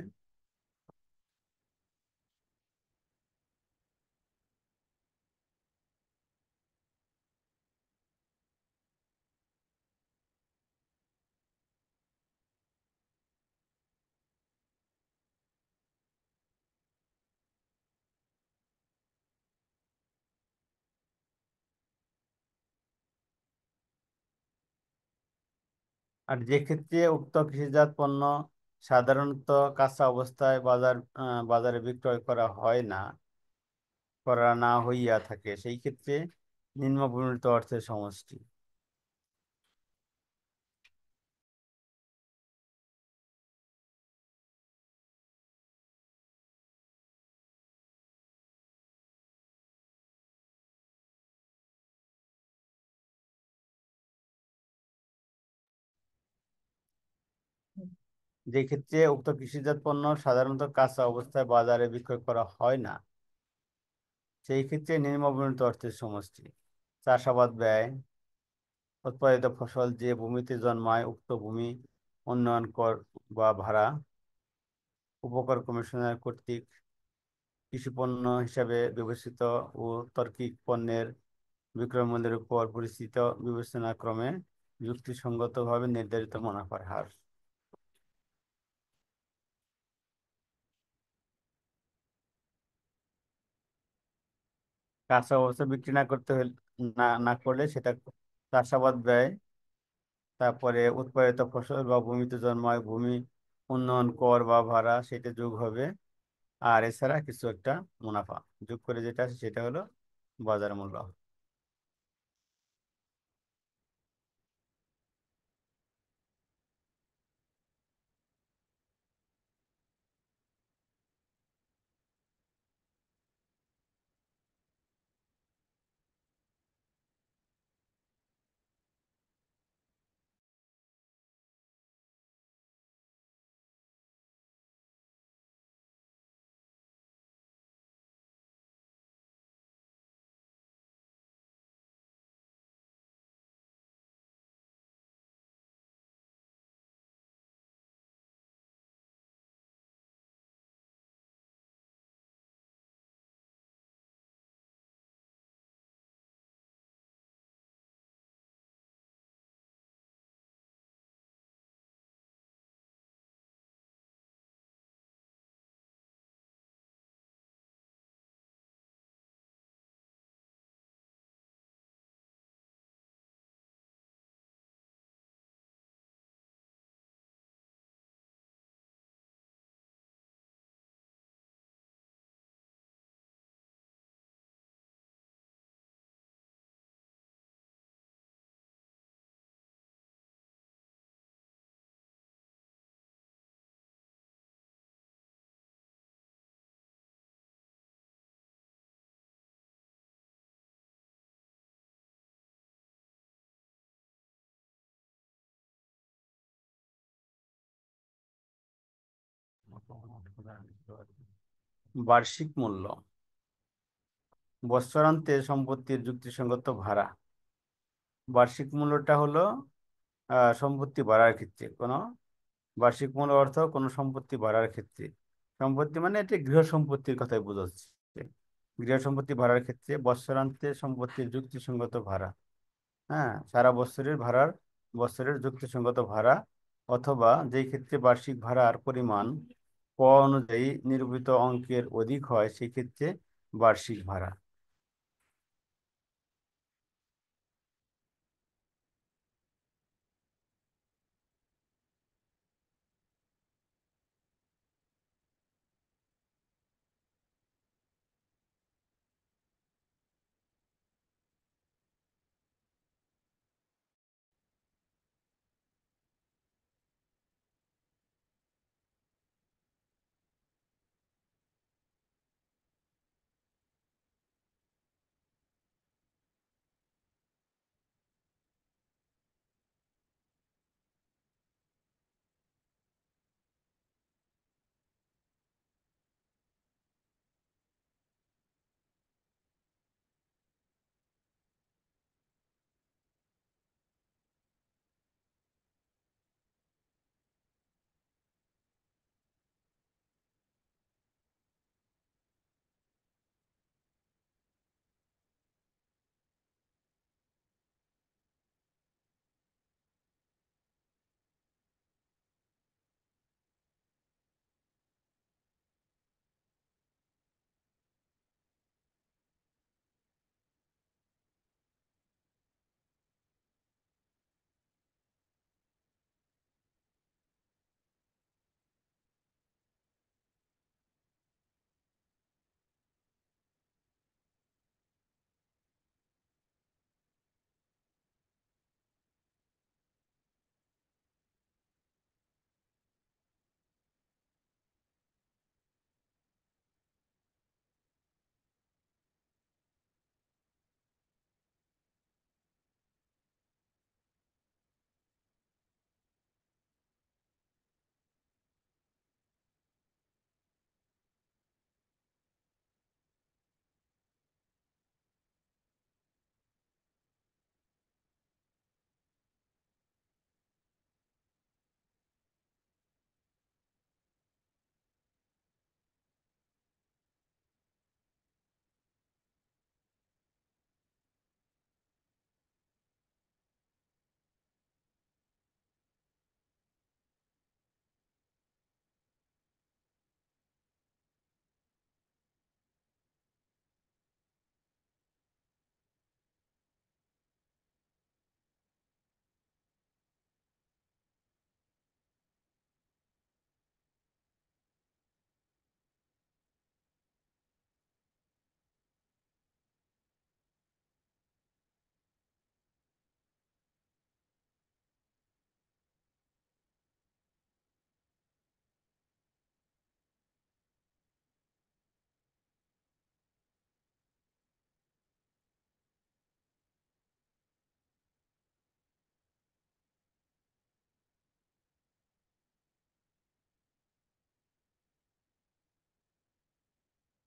আর যে ক্ষেত্রে উক্ত কৃষিজাত পণ্য সাধারণত কাঁচা অবস্থায় বাজারে বিক্রয় করা না হইয়া থাকে, সেই ক্ষেত্রে নিম্নবর্ণিত অর্থের সমষ্টি। যে ক্ষেত্রে উক্ত কৃষিজাত পণ্য সাধারণত কাঁচা অবস্থায় বাজারে বিক্রয় করা হয় না, সেই ক্ষেত্রে নিম্নবর্ণিত অর্থের সমষ্টি। চাষাবাদ ব্যয়, উৎপাদিত ফসল যে ভূমিতে জন্মায় উক্ত ভূমি উন্নয়ন কর বা ভাড়া উপকর কমিশনার কর্তৃক কৃষি পণ্য হিসাবে বিবেচিত ও তার্কিক পণ্যের বিক্রয় মূল্যের উপর পরিচিত বিবেচনাক্রমে যুক্তিসঙ্গতভাবে নির্ধারিত মুনাফার হার। কাঁচা অবস্থা বিক্রি না করতে হলে, না না করলে সেটা চাষাবাদ ব্যয়, তারপরে উৎপাদিত ফসল বা ভূমিতে জন্মায় ভূমি উন্নয়ন কর বা ভাড়া সেটা যোগ হবে, আর এছাড়া কিছু একটা মুনাফা যোগ করে যেটা আছে সেটা হলো বাজার মূল্য। বার্ষিক মূল্য, বৎসরান্তে সম্পত্তির যুক্তিসঙ্গত ভাড়া। বার্ষিক মূল্যটা হলো সম্পত্তি বাড়ার ক্ষেত্রে বার্ষিক মূল্য অর্থ কোনো সম্পত্তি বাড়ার ক্ষেত্রে। সম্পত্তি মানে এটা গৃহ সম্পত্তির কথাই বোঝাচ্ছে। গৃহ সম্পত্তি ভাড়ার ক্ষেত্রে বৎসরান্তে সম্পত্তির যুক্তিসঙ্গত ভাড়া। হ্যাঁ, সারা বছরের যুক্তিসঙ্গত ভাড়া, অথবা যেই ক্ষেত্রে বার্ষিক ভাড়ার পরিমাণ ক অনুযায়ী নিরূপিত অঙ্কের অধিক হয় সেই ক্ষেত্রে বার্ষিক ভাড়া।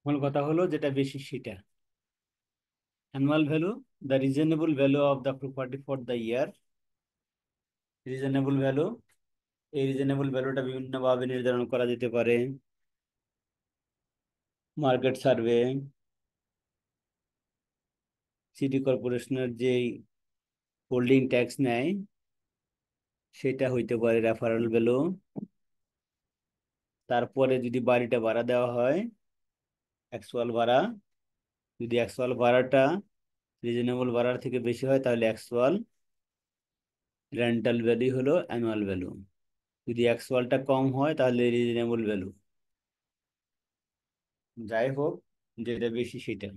মূল কথা হলো যেটা বেশি সেটা annual value, the reasonable value of the property for the year. Reasonable value, এই রিজনেবল ভ্যালুটা বিভিন্নভাবে নির্ধারণ করা যেতে পারে। মার্কেট সার্ভে, সিটি কর্পোরেশনের যে হোল্ডিং ট্যাক্স নেয় সেটা হইতে পারে রেফারেল ভ্যালু। তারপরে যদি বাড়িটা ভাড়া দেওয়া হয়, অ্যাকচুয়াল ভাড়া, যদি অ্যাকচুয়াল ভাড়াটা রিজনেবল ভাড়ার থেকে বেশি হয় তাহলে অ্যাকচুয়াল রেন্টাল ভ্যালু হলো অ্যানুয়াল ভ্যালু। যদি অ্যাকচুয়ালটা কম হয় তাহলে রিজনেবল ভ্যালু। যাই হোক, যেটা বেশি সেটা।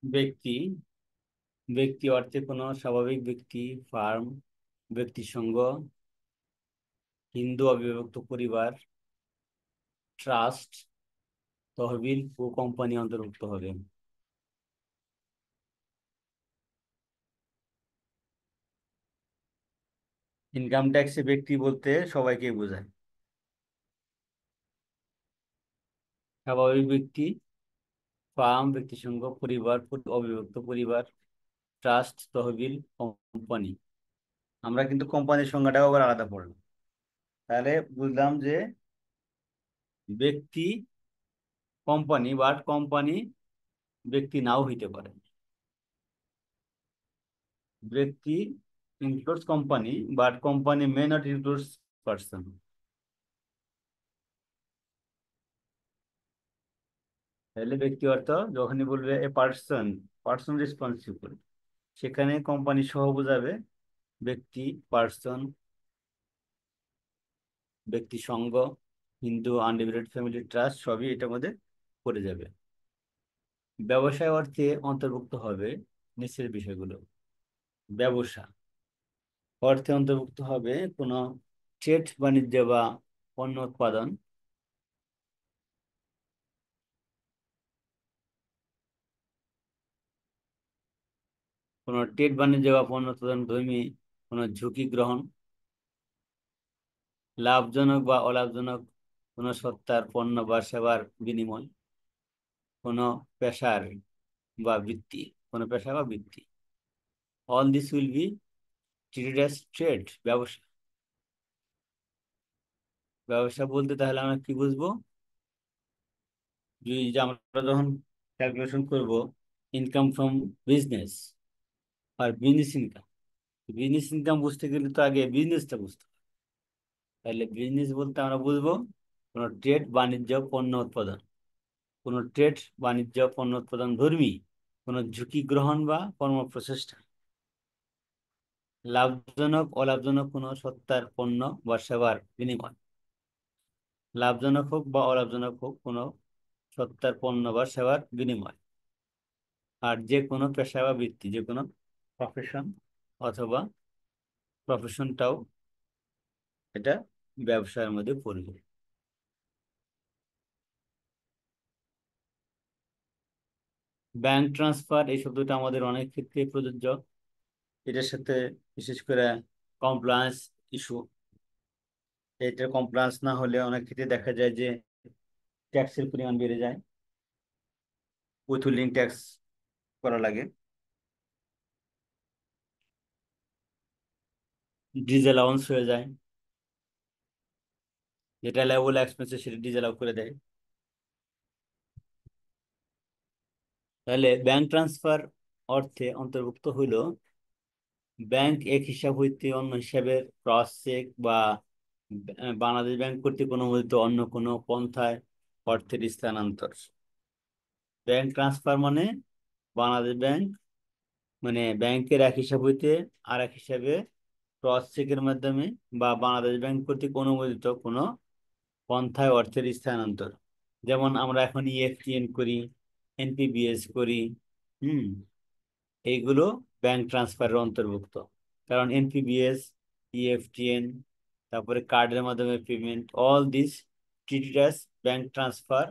ব্যক্তি, ব্যক্তি অর্থে কোনো স্বাভাবিক ব্যক্তি, ফার্ম, ব্যক্তি সংঘ, হিন্দু অবিভক্ত পরিবার, ট্রাস্ট, তহবিল ও কোম্পানি অন্তর্ভুক্ত হবে। ইনকাম ট্যাক্সে ব্যক্তি বলতে সবাইকে বোঝায়। স্বাভাবিক ব্যক্তি, ফার্ম, ব্যক্তি সংঘ, পরিবার, অবিভক্ত পরিবার, ট্রাস্ট, তহবিল, কোম্পানি। আমরা কিন্তু কোম্পানির সংজ্ঞাটাও আবার আলাদা পড়লাম। তাহলে বুঝলাম যে ব্যক্তি কোম্পানি, বাট কোম্পানি ব্যক্তি নাও হইতে পারে। ব্যক্তি includes company, but company may not include person. তাহলে ব্যক্তি অর্থ যখনই বলবে এ পার্সন, পার্সন রেসপন্সিবল, সেখানে কোম্পানি সহ বোঝাবে ব্যক্তি, পার্সন, ব্যক্তি সংঘ, হিন্দু আনডিভাইডেড ফ্যামিলি ট্রাস্ট সবই এটার মধ্যে পড়ে যাবে। ব্যবসায় অর্থে অন্তর্ভুক্ত হবে নিচের বিষয়গুলো। ব্যবসা অর্থে অন্তর্ভুক্ত হবে কোনো ট্রেড বাণিজ্য বা পণ্য উৎপাদন, কোনো ট্রেড বাণিজ্য বা পণ্য উৎপাদন ধর্মী কোনো ঝুঁকি গ্রহণ, লাভজনক বা অলাভজনক কোনো সত্তার পণ্য বা সেবার বিনিময়, কোনো পেশার বা বৃত্তি, কোনো পেশা বা বৃত্তি। All this will be treated as trade, ব্যবসা। ব্যবসা বলতে তাহলে আমরা কি বুঝবো? যে আমরা যখন ক্যালকুলেশন করব ইনকাম ফ্রম বিজনেস আর বিজনেস ইনকাম, বিজনেস ইনকাম বুঝতে গেলে তো আগে বিজনেসটা বুঝতে হবে। তাহলে বিজনেস বলতে আমরা বুঝবো কোনো ট্রেড বাণিজ্য পণ্য উৎপাদন, কোনো ট্রেড বাণিজ্য পণ্য উৎপাদন ধর্মী কোনো ঝুঁকি গ্রহণ বা কর্মপ্রচেষ্টা, লাভজনক অলাভজনক কোনো সত্তার পণ্য বা সেবার বিনিময়, লাভজনক হোক বা অলাভজনক হোক কোনো সত্তার পণ্য বা সেবার বিনিময়। আর যে কোনো পেশা বা বৃত্তি, যে কোনো প্রফেশন অথবা প্রফেশনটাও এটা ব্যবসার মধ্যে পড়বে। ব্যাংক ট্রান্সফার এই শব্দটা আমাদের অনেক ক্ষেত্রে প্রযোজ্য। এটার সাথে বিশেষ করে কমপ্লায়েন্স ইস্যু, এটা কমপ্লায়েন্স না হলে অনেক ক্ষেত্রে দেখা যায় যে ট্যাক্সের পরিমাণ বেড়ে যায়, উইথহোল্ডিং ট্যাক্স করা লাগে, ডিসঅ্যালাউন্স হয়ে যায়, যেটা লেভেল এক্সপেন্সে সেটা ডিসঅ্যালাউ করে দেয়। তাহলে ব্যাংক ট্রান্সফার অর্থে অন্তর্ভুক্ত হইল ব্যাংক এক হিসাব হইতে অন্য হিসাবে ক্রস চেক বা বাংলাদেশ ব্যাংক কর্তৃক অনুমোদিত অন্য কোনো পন্থায় অর্থের স্থানান্তর। ব্যাংক ট্রান্সফার মানে বাংলাদেশ ব্যাংক মানে ব্যাংকের এক হিসাব হইতে আর এক হিসাবে ক্রস চেকের মাধ্যমে বা বাংলাদেশ ব্যাংক কর্তৃক অনুমোদিত কোনো পন্থায় অর্থের স্থানান্তর। যেমন আমরা এখন ইএফটিএন করি, এনপিবিএস করি, হুম, এইগুলো ব্যাংক ট্রান্সফারের অন্তর্ভুক্ত। কারণ এনপিবিএস, ইএফটিএন, তারপরে কার্ডের মাধ্যমে payment, all this treated as bank transfer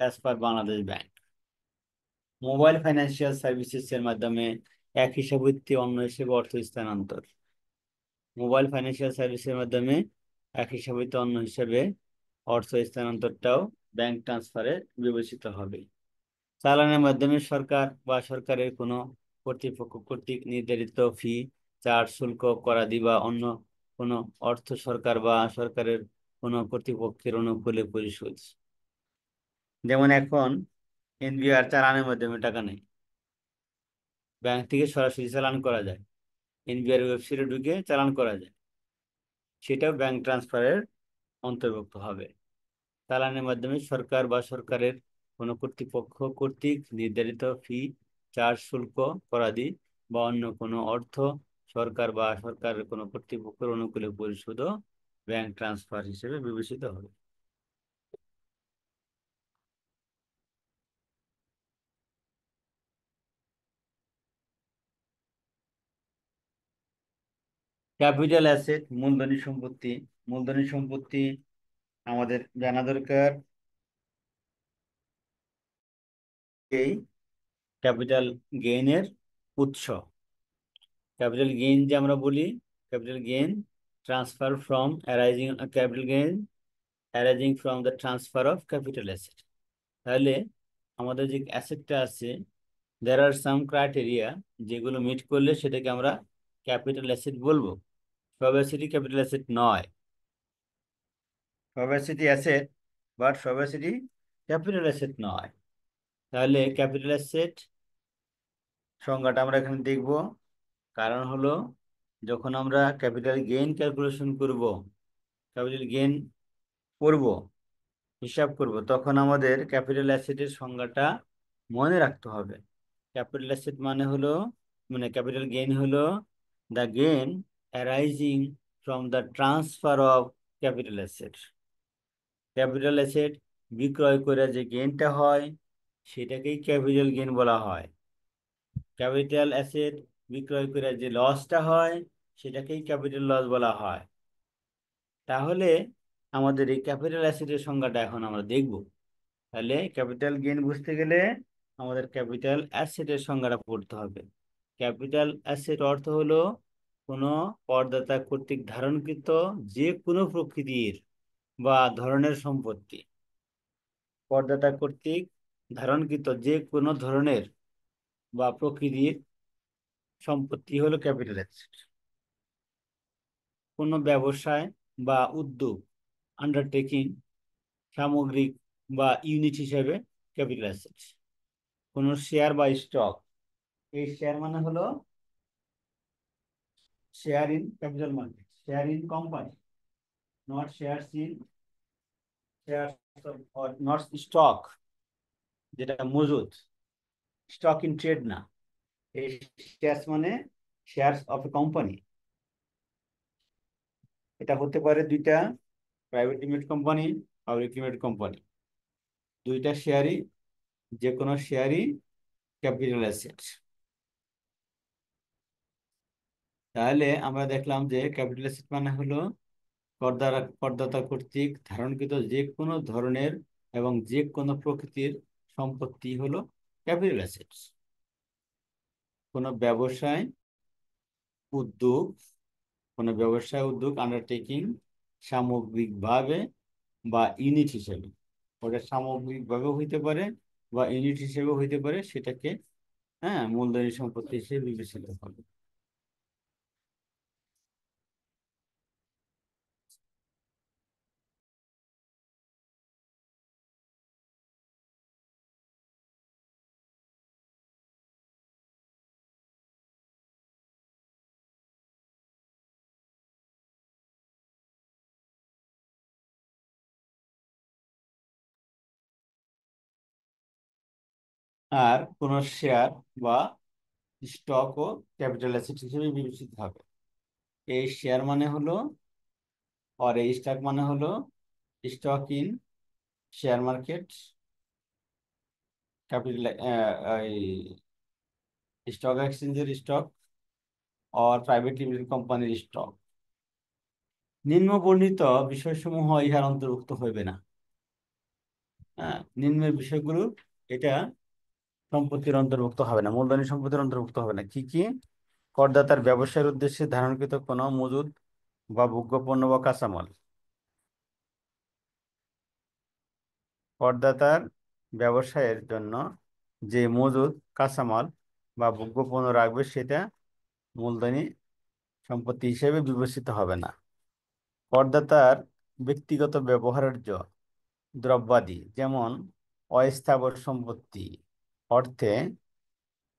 as per Bangladesh bank. Mobile financial services এর মাধ্যমে এক হিসাব হইতে অন্য হিসেবে অর্থ স্থানান্তর। মোবাইল ফাইন্যান্সিয়াল সার্ভিসের মাধ্যমে এক হিসাব হইতে অন্য হিসাবে অর্থ স্থানান্তরটাও ব্যাংক ট্রান্সফারে বিবেচিত হবে। চালানের মাধ্যমে সরকার বা সরকারের কোনো কর্তৃপক্ষ কর্তৃক নির্ধারিত ফি, চার্জ, শুল্ক, করাদি বা অন্য কোনো অর্থ সরকার বা সরকারের কোনো কর্তৃপক্ষের অনুকূলে পরিশোধ। যেমন এখন এনবিআর চালানের মাধ্যমে টাকা নেই, ব্যাংক থেকে সরাসরি চালান করা যায়, এনবিআর ওয়েবসাইটে ঢুকে চালান করা যায়, সেটাও ব্যাংক ট্রান্সফারের অন্তর্ভুক্ত হবে। চালানের মাধ্যমে সরকার বা সরকারের কোনো কর্তৃপক্ষ কর্তৃক নির্ধারিত ফি, চার্জ, শুল্ক, করাদি বা অন্য কোনো অর্থ সরকার বা সরকারের কোনো কর্তৃপক্ষের অনুকূলে পরিশোধ ব্যাংক ট্রান্সফার হিসেবে বিবেচিত হবে। ক্যাপিটাল অ্যাসেট মূলধনী সম্পত্তি। মূলধনী সম্পত্তি আমাদের জানা দরকার এই ক্যাপিটাল গেইনের উৎস। ক্যাপিটাল গেইন যে আমরা বলি, capital gain transfer from arising capital gain arising from the transfer of capital asset. তাহলে আমাদের যে অ্যাসেটটা আছে, দেয়ার আর সাম ক্রাইটেরিয়া, যেগুলো মিট করলে সেটাকে আমরা ক্যাপিটাল অ্যাসেট বলবো। সব অ্যাসেটই ক্যাপিটাল অ্যাসেট নয়, সব অ্যাসেটই অ্যাসেট, বাট সব অ্যাসেটই ক্যাপিটাল অ্যাসেট নয়। তাহলে ক্যাপিটাল অ্যাসেট সংজ্ঞাটা আমরা এখানে দেখব। কারণ হলো, যখন আমরা ক্যাপিটাল গেইন ক্যালকুলেশন করব, ক্যাপিটাল গেইন করব, হিসাব করব, তখন আমাদের ক্যাপিটাল অ্যাসেটের সংজ্ঞাটা মনে রাখতে হবে। ক্যাপিটাল অ্যাসেট মানে হলো, মানে ক্যাপিটাল গেইন হলো the gain arising from the transfer of capital asset. Capital asset বিক্রয় করে যে গেইনটা হয় সেটাকেই ক্যাপিটাল গেইন বলা হয়। ক্যাপিটাল অ্যাসেট বিক্রয় করে যে লসটা হয় সেটাকেই ক্যাপিটাল লস বলা হয়। তাহলে আমাদের এই ক্যাপিটাল অ্যাসেটের সংজ্ঞাটা এখন আমরা দেখব। তাহলে ক্যাপিটাল গেইন বুঝতে গেলে আমাদের ক্যাপিটাল অ্যাসেটের সংজ্ঞাটা পড়তে হবে। ক্যাপিটাল অ্যাসেট অর্থ হলো কোনো করদাতা কর্তৃক ধারণকৃত যে কোনো প্রকৃতির বা ধরনের সম্পত্তি। করদাতা কর্তৃক ধারণকৃত যে কোনো ধরনের বা প্রকৃতির সম্পত্তি হলো ক্যাপিটাল অ্যাসেট। কোনো ব্যবসায় বা উদ্যোগ, আন্ডারটেকিং, সামগ্রিক বা ইউনিট হিসেবে ক্যাপিটাল অ্যাসেট। কোনো শেয়ার বা স্টক, এই শেয়ার মানে হলো share in capital market, share in company, not shares in share, not stock যেটা মজুদ, স্টক ইন ট্রেড না। এই শেয়ারস মানে শেয়ারস অফ এ কোম্পানি। এটা হতে পারে দুইটা, private limited company, public limited company, দুইটা শেয়ারই, যে কোনো শেয়ারই ক্যাপিটাল অ্যাসেট। তাহলে আমরা দেখলাম যে ক্যাপিটাল অ্যাসেট মানে হলো করদাতা কর্তৃক ধারণকৃত যে কোনো ধরনের এবং যে কোনো প্রকৃতির সম্পত্তি হলো ক্যাপিটাল অ্যাসেট। কোনো ব্যবসায় উদ্যোগ, কোনো ব্যবসায় উদ্যোগ আন্ডারটেকিং সামগ্রিকভাবে বা ইউনিট হিসেবে, ওটা সামগ্রিকভাবেও হইতে পারে বা ইউনিট হিসেবেও হইতে পারে, সেটাকে মূলধনী সম্পত্তি হিসেবে বিবেচিত হবে। আর কোন শেয়ার বা স্টক ও ক্যাপিটাল অ্যাসেট হিসেবে বিবেচিত হবে। এই শেয়ার মানে হলো, আর এই স্টক মানে হলো stock in share market, capital stock এক্সচেঞ্জের স্টক আর প্রাইভেট লিমিটেড কোম্পানির স্টক। নিম্ন বর্ণিত বিষয়সমূহ ইহার অন্তর্ভুক্ত হইবে না। নিম্নের বিষয়গুলো এটা সম্পত্তির অন্তর্ভুক্ত হবে না, মূলধনী সম্পত্তির অন্তর্ভুক্ত হবে না। কি কি? করদাতার ব্যবসায়ের উদ্দেশ্যে ধারণকৃত কোনো মজুদ বা ভোগ্য পণ্য বা কাঁচামাল। করদাতার ব্যবসায়ের জন্য যে মজুদ, কাঁচামাল বা ভোগ্য পণ্য রাখবে সেটা মূলধনী সম্পত্তি হিসেবে বিবেচিত হবে না। করদাতার ব্যক্তিগত ব্যবহার্য দ্রব্যাদি যেমন অস্থাবর সম্পত্তি অর্থে,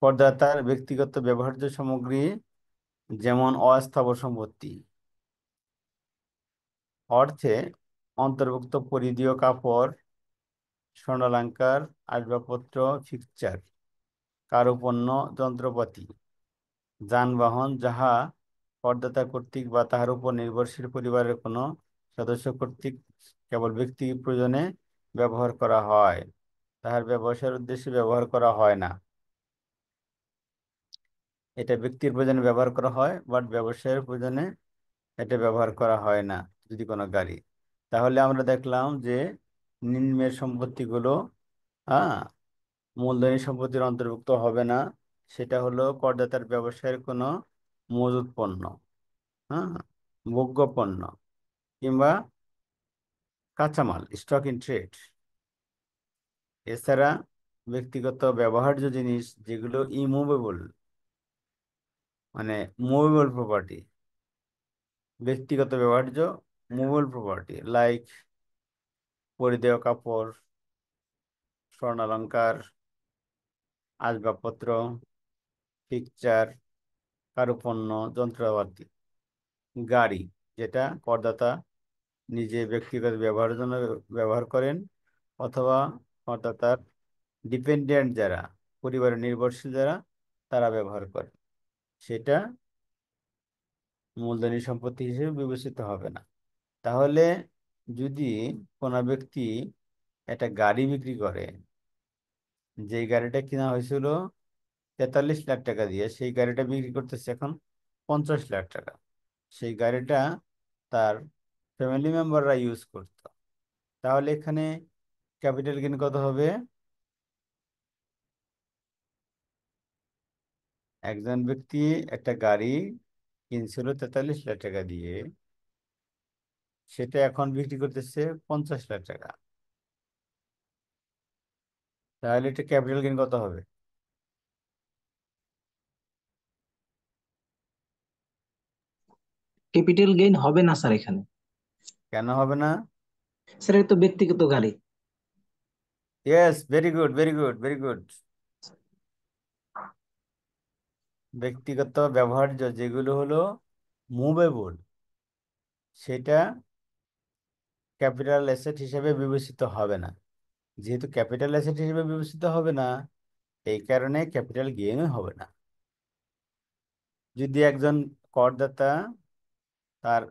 করদাতার ব্যক্তিগত ব্যবহার্য সামগ্রী যেমন অস্থাবর সম্পত্তি অর্থে অন্তর্ভুক্ত পরিধেয় কাপড়, স্বর্ণালংকার, আসবাবপত্র, ফিকচার, কারুপণ্য, যন্ত্রপাতি, যানবাহন যাহা করদাতা কর্তৃক বা তাহার উপর নির্ভরশীল পরিবারের কোনো সদস্য কর্তৃক কেবল ব্যক্তি প্রয়োজনে ব্যবহার করা হয়, তাহার ব্যবসায়ের উদ্দেশ্যে ব্যবহার করা হয় না। এটা ব্যক্তির প্রয়োজনে ব্যবহার করা হয়, বাট ব্যবসায়ের প্রয়োজনে এটা ব্যবহার করা হয় না যদি কোনো গাড়ি। তাহলে আমরা দেখলাম যে নিম্নের সম্পত্তিগুলো, হ্যাঁ, মূলধনী সম্পত্তির অন্তর্ভুক্ত হবে না। সেটা হলো করদাতার ব্যবসায়ের কোনো মজুত পণ্য, হ্যাঁ, ভোগ্য পণ্য কিংবা কাঁচামাল, স্টক ইন ট্রেড। এছাড়া ব্যক্তিগত ব্যবহার্য জিনিস যেগুলো ইমুভেবল, মানে মুভেবল প্রপার্টি, ব্যক্তিগত ব্যবহার্য মুভেবল প্রপার্টি লাইক পরিধেয় কাপড়, স্বর্ণালঙ্কার, আসবাবপত্র, পিকচার, কারুপণ্য, যন্ত্রপাতি, গাড়ি, যেটা করদাতা নিজে ব্যক্তিগত ব্যবহারের জন্য ব্যবহার করেন, অথবা করদাতার ডিপেন্ডেন্ট যারা, পরিবারের নির্ভরশীল যারা, তারা ব্যবহার করে, সেটা মূলধনী সম্পত্তি হিসেবে বিবেচিত হবে না। তাহলে যদি কোনো ব্যক্তি একটা গাড়ি বিক্রি করে, যে গাড়িটা কেনা হয়েছিল 43 লাখ টাকা দিয়ে, সেই গাড়িটা বিক্রি করতেছে এখন 50 লাখ টাকা। সেই গাড়িটা তার ফ্যামিলি মেম্বাররা ইউজ করতো, তাহলে এখানে ক্যাপিটাল গেইন কত হবে? একজন ব্যক্তি একটা গাড়ি কিনছিল 43 লাখ টাকা দিয়ে, সেটা এখন বিক্রি করতেছে 50 লাখ টাকা। তাহলে এটা ক্যাপিটাল গেইন কত হবে? ক্যাপিটাল গেইন হবে না স্যার এখানে। কেন হবে না? স্যার এটা তো ব্যক্তিগত গাড়ি। Yes, very good, very good, very good. ব্যক্তিগত ব্যবহার্য যেগুলো হলো মুভেবল, সেটা ক্যাপিটাল অ্যাসেট হিসেবে বিবেচিত হবে না। যেহেতু ক্যাপিটাল অ্যাসেট হিসেবে বিবেচিত হবে না, এই কারণে ক্যাপিটাল গেইনও হবে না। যদি একজন করদাতা, তার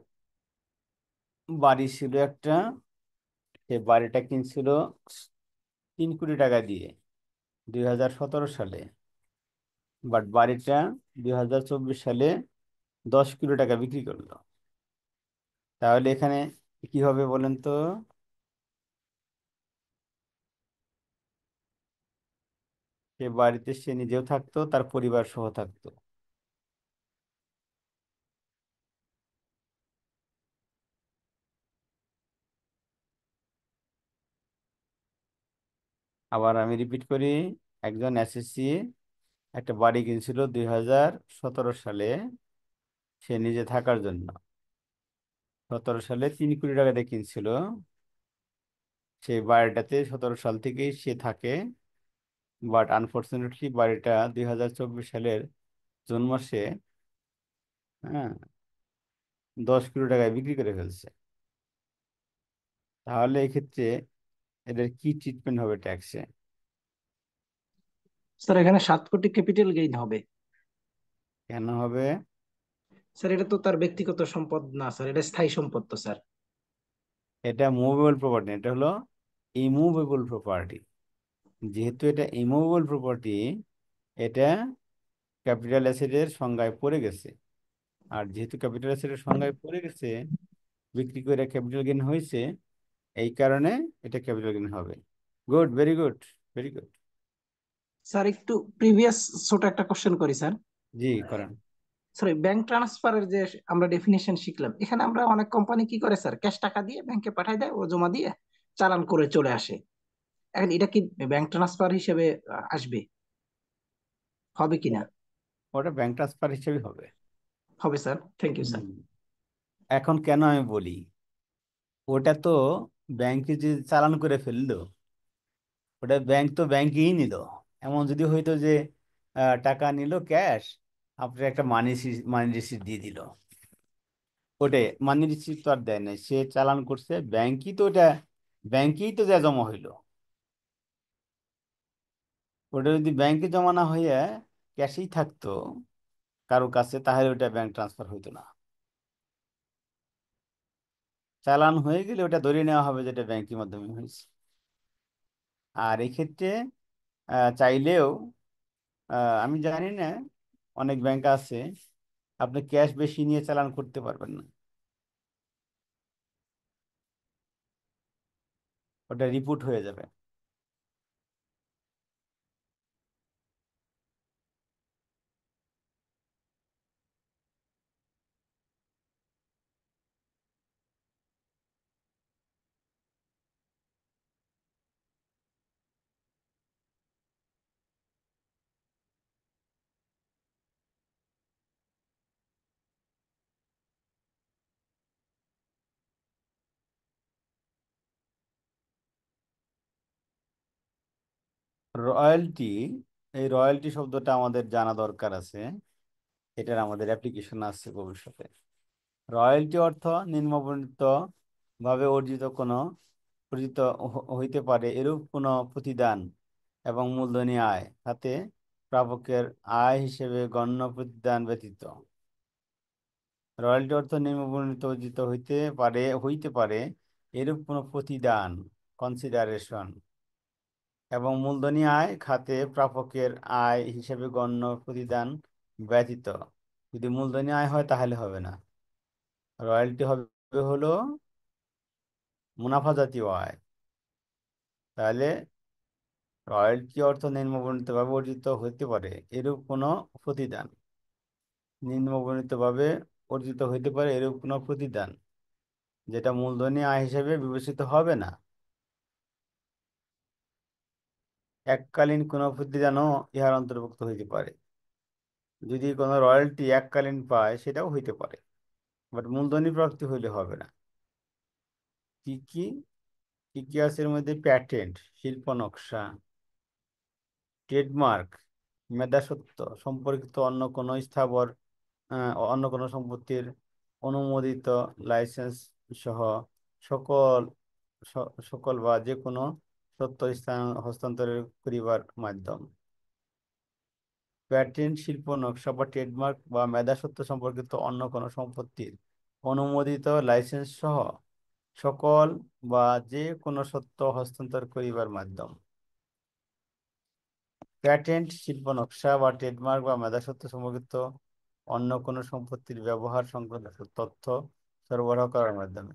বাড়ি ছিল একটা, সে বাড়িটা কিনছিল 3 কোটি টাকা দিয়ে 2017 সালে, বাট বাড়িটা 2024 সালে 10 কোটি টাকা বিক্রি করলো, তাহলে এখানে কি হবে বলেন তো? সে বাড়িতে সে নিজেও থাকতো, তার পরিবার সহ থাকতো। আবার আমি রিপিট করি, একজন এসএসসি একটা বাড়ি কিনছিল 2017 সালে, সে নিজে থাকার জন্য। 17 সালে 3 কোটি টাকা দিয়ে কিনছিল, সেই বাড়িটাতে 17 সাল থেকেই সে থাকে। বাট আনফর্চুনেটলি বাড়িটা 2024 সালের জুন মাসে, হ্যাঁ, 10 কোটি টাকায় বিক্রি করে ফেলছে। তাহলে এক্ষেত্রে এদের কি ট্রিটমেন্ট হবে ট্যাক্সে? স্যার এখানে 7 কোটি ক্যাপিটাল গেইন হবে। কেন হবে? স্যার এটা তো তার ব্যক্তিগত সম্পদ না স্যার, এটা স্থায়ী সম্পদ তো স্যার। এটা মুভেবল প্রপার্টি, এটা হলো ইমুভেবল প্রপার্টি। যেহেতু এটা ইমুভেবল প্রপার্টি, এটা ক্যাপিটাল অ্যাসেটের সংজ্ঞায় পড়ে গেছে। আর যেহেতু ক্যাপিটাল অ্যাসেটের সংজ্ঞায় পড়ে গেছে, বিক্রি করে ক্যাপিটাল গেইন হয়েছে, এই কারণে এটা ক্যাপিটাল গেইন হবে। Good, very good, very good. Sir একটু প্রিভিয়াস ছোট একটা কোশ্চেন করি স্যার। জি, করেন। সরি, ব্যাংক ট্রান্সফারের যে আমরা ডেফিনেশন শিখলাম, এখানে আমরা অনেক কোম্পানি কি করে স্যার, ক্যাশ টাকা দিয়ে ব্যাংকে পাঠায় দেয়, ও জমা দিয়ে চালান করে চলে আসে। এখন এটা কি ব্যাংক ট্রান্সফার হিসেবে আসবে, হবে কিনা? ওটা ব্যাংক ট্রান্সফার হিসেবে হবে। হবে স্যার, থ্যাংক ইউ স্যার। হুম। এখন কেন আমি বলি, ওটা তো ব্যাংকে যে চালান করে ফেললো, ওটা ব্যাংক তো ব্যাংকেই নিল। এমন যদি হইতো যে টাকা নিল ক্যাশ, আপনার একটা মানি রিসিট দিয়ে দিল, ওটাই মানি রিসিট তো আর দেয় নাই, সে চালান করছে, ব্যাংকই তো ওটা, ব্যাংকেই তো যা জমা হইলো। ওটা যদি ব্যাংকে জমা না হইয়া ক্যাশেই থাকতো কারো কাছে, তাহলে ওটা ব্যাংক ট্রান্সফার হইতো না। চালান হয়ে গেলে ওটা ধরে নেওয়া হবে যেটা ব্যাংকের মাধ্যমে হয়েছে। আর এক্ষেত্রে চাইলেও, আমি জানি না, অনেক ব্যাংক আছে আপনি ক্যাশ বেশি নিয়ে চালান করতে পারবেন না। ওটা রিপুট হয়ে যাবে। রয়্যালটি, এই রয়্যালটি শব্দটা আমাদের জানা দরকার আছে, এটার আমাদের অ্যাপ্লিকেশন আছে ভবিষ্যতে। রয়্যালটি অর্থ নিম্নবর্ণিত ভাবে অর্জিত হইতে পারে এরূপ কোনো প্রতিদান এবং মূলধনী আয় হাতে প্রাপকের আয় হিসেবে গণ্য প্রতিদান ব্যতীত। রয়্যালটি অর্থ নিম্নবর্ণিত অর্জিত হইতে পারে এরূপ কোনো প্রতিদান, কনসিডারেশন, এবং মূলধনী আয় খাতে প্রাপকের আয় হিসেবে গণ্য প্রতিদান ব্যতীত। যদি মূলধনী আয় হয় তাহলে হবে না, রয়্যালটি হবে হলো মুনাফা জাতীয় আয়। তাহলে রয়্যালটি অর্থ নিম্নবর্ণিতভাবে অর্জিত হইতে পারে এরূপ কোনো প্রতিদান, নিম্নবর্ণিতভাবে অর্জিত হইতে পারে এরূপ কোনো প্রতিদান যেটা মূলধনী আয় হিসেবে বিবেচিত হবে না। এককালীন কোনো প্রতিদানও ইহার অন্তর্ভুক্ত হইতে পারে। যদি কোনো রয়্যালটি এককালীন পায় সেটাও হইতে পারে, বাট মূলধনী প্রাপ্তি হইলে হবে না। কি কি কি কি আছে এর মধ্যে? প্যাটেন্ট, শিল্প নকশা, ট্রেডমার্ক, মেধাস্বত্ব সম্পর্কিত অন্য কোনো সম্পত্তির অনুমোদিত লাইসেন্স সহ সকল সকল বা যে কোনো সত্য হস্তান্তর করিবার মাধ্যম। প্যাটেন্ট, শিল্প নকশা বা ট্রেডমার্ক বা মেধাস্বত্ব সম্পর্কিত অন্য কোনো সম্পত্তির অনুমোদিত লাইসেন্স সহ সকল বা যে কোনো সত্য হস্তান্তর করিবার মাধ্যম। প্যাটেন্ট, শিল্প নকশা বা ট্রেডমার্ক বা মেধাস্বত্ব সম্পর্কিত অন্য কোনো সম্পত্তির ব্যবহার সংক্রান্ত তথ্য সরবরাহ করার মাধ্যমে।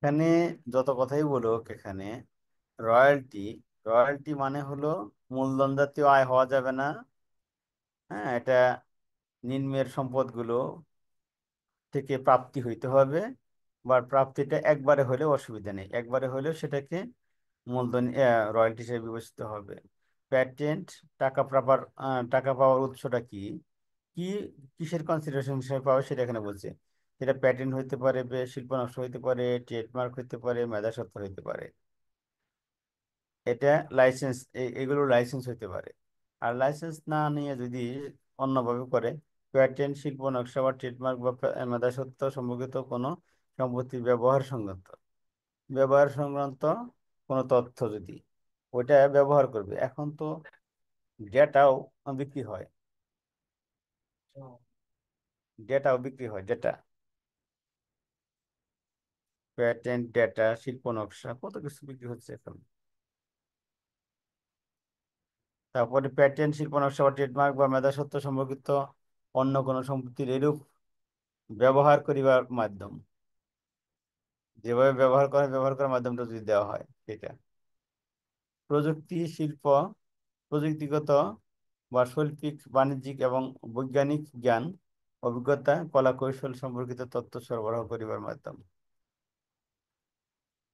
এখানে যত কথাই বলুক, এখানে রয়্যালটি, রয়্যালটি মানে হলো মূলধন জাতীয় আয় হওয়া যাবে না। হ্যাঁ, এটা নিম্নের সম্পদগুলো থেকে প্রাপ্তি হইতে হবে, বা প্রাপ্তিটা একবারে হলেও অসুবিধা নেই, একবারে হলেও সেটাকে মূলধন রয়্যালটি হিসেবে বিবেচিত হবে। প্যাটেন্ট, টাকা পাওয়ার উৎসটা কি, কি কিসের কনসিডারেশন হিসেবে পাওয়া সেটা এখানে বলছে। সেটা প্যাটেন্ট হইতে পারে, শিল্প নকশা হইতে পারে, ট্রেডমার্ক হইতে পারে, মেধাস্বত্ব হইতে পারে। এটা লাইসেন্স, এগুলো লাইসেন্স হইতে পারে। আর লাইসেন্স না নিয়ে যদি অন্যভাবে করে, প্যাটেন্ট, শিল্প নকশা বা ট্রেডমার্ক বা মেধাস্বত্ব সম্পর্কিত কোনো সম্পত্তির ব্যবহার সংক্রান্ত কোনো তথ্য যদি ওইটা ব্যবহার করবে। এখন তো ডেটাও বিক্রি হয়, ডেটা, প্যাটেন্ট, ডেটা, শিল্প নকশা, কত কিছু বিক্রি হচ্ছে এখন। তারপরে প্যাটেন্ট, শিল্প নকশা বা ট্রেডমার্ক বা মেধাস্বত্ব সম্পর্কিত অন্য কোনো সম্পত্তির এরূপ ব্যবহার করিবার মাধ্যম, যেভাবে ব্যবহার করার মাধ্যমটা যদি দেওয়া হয় সেটা। প্রযুক্তি, শিল্প, প্রযুক্তিগত বা শৈল্পিক, বাণিজ্যিক এবং বৈজ্ঞানিক জ্ঞান, অভিজ্ঞতা, কলা কৌশল সম্পর্কিত তথ্য সরবরাহ করিবার মাধ্যম।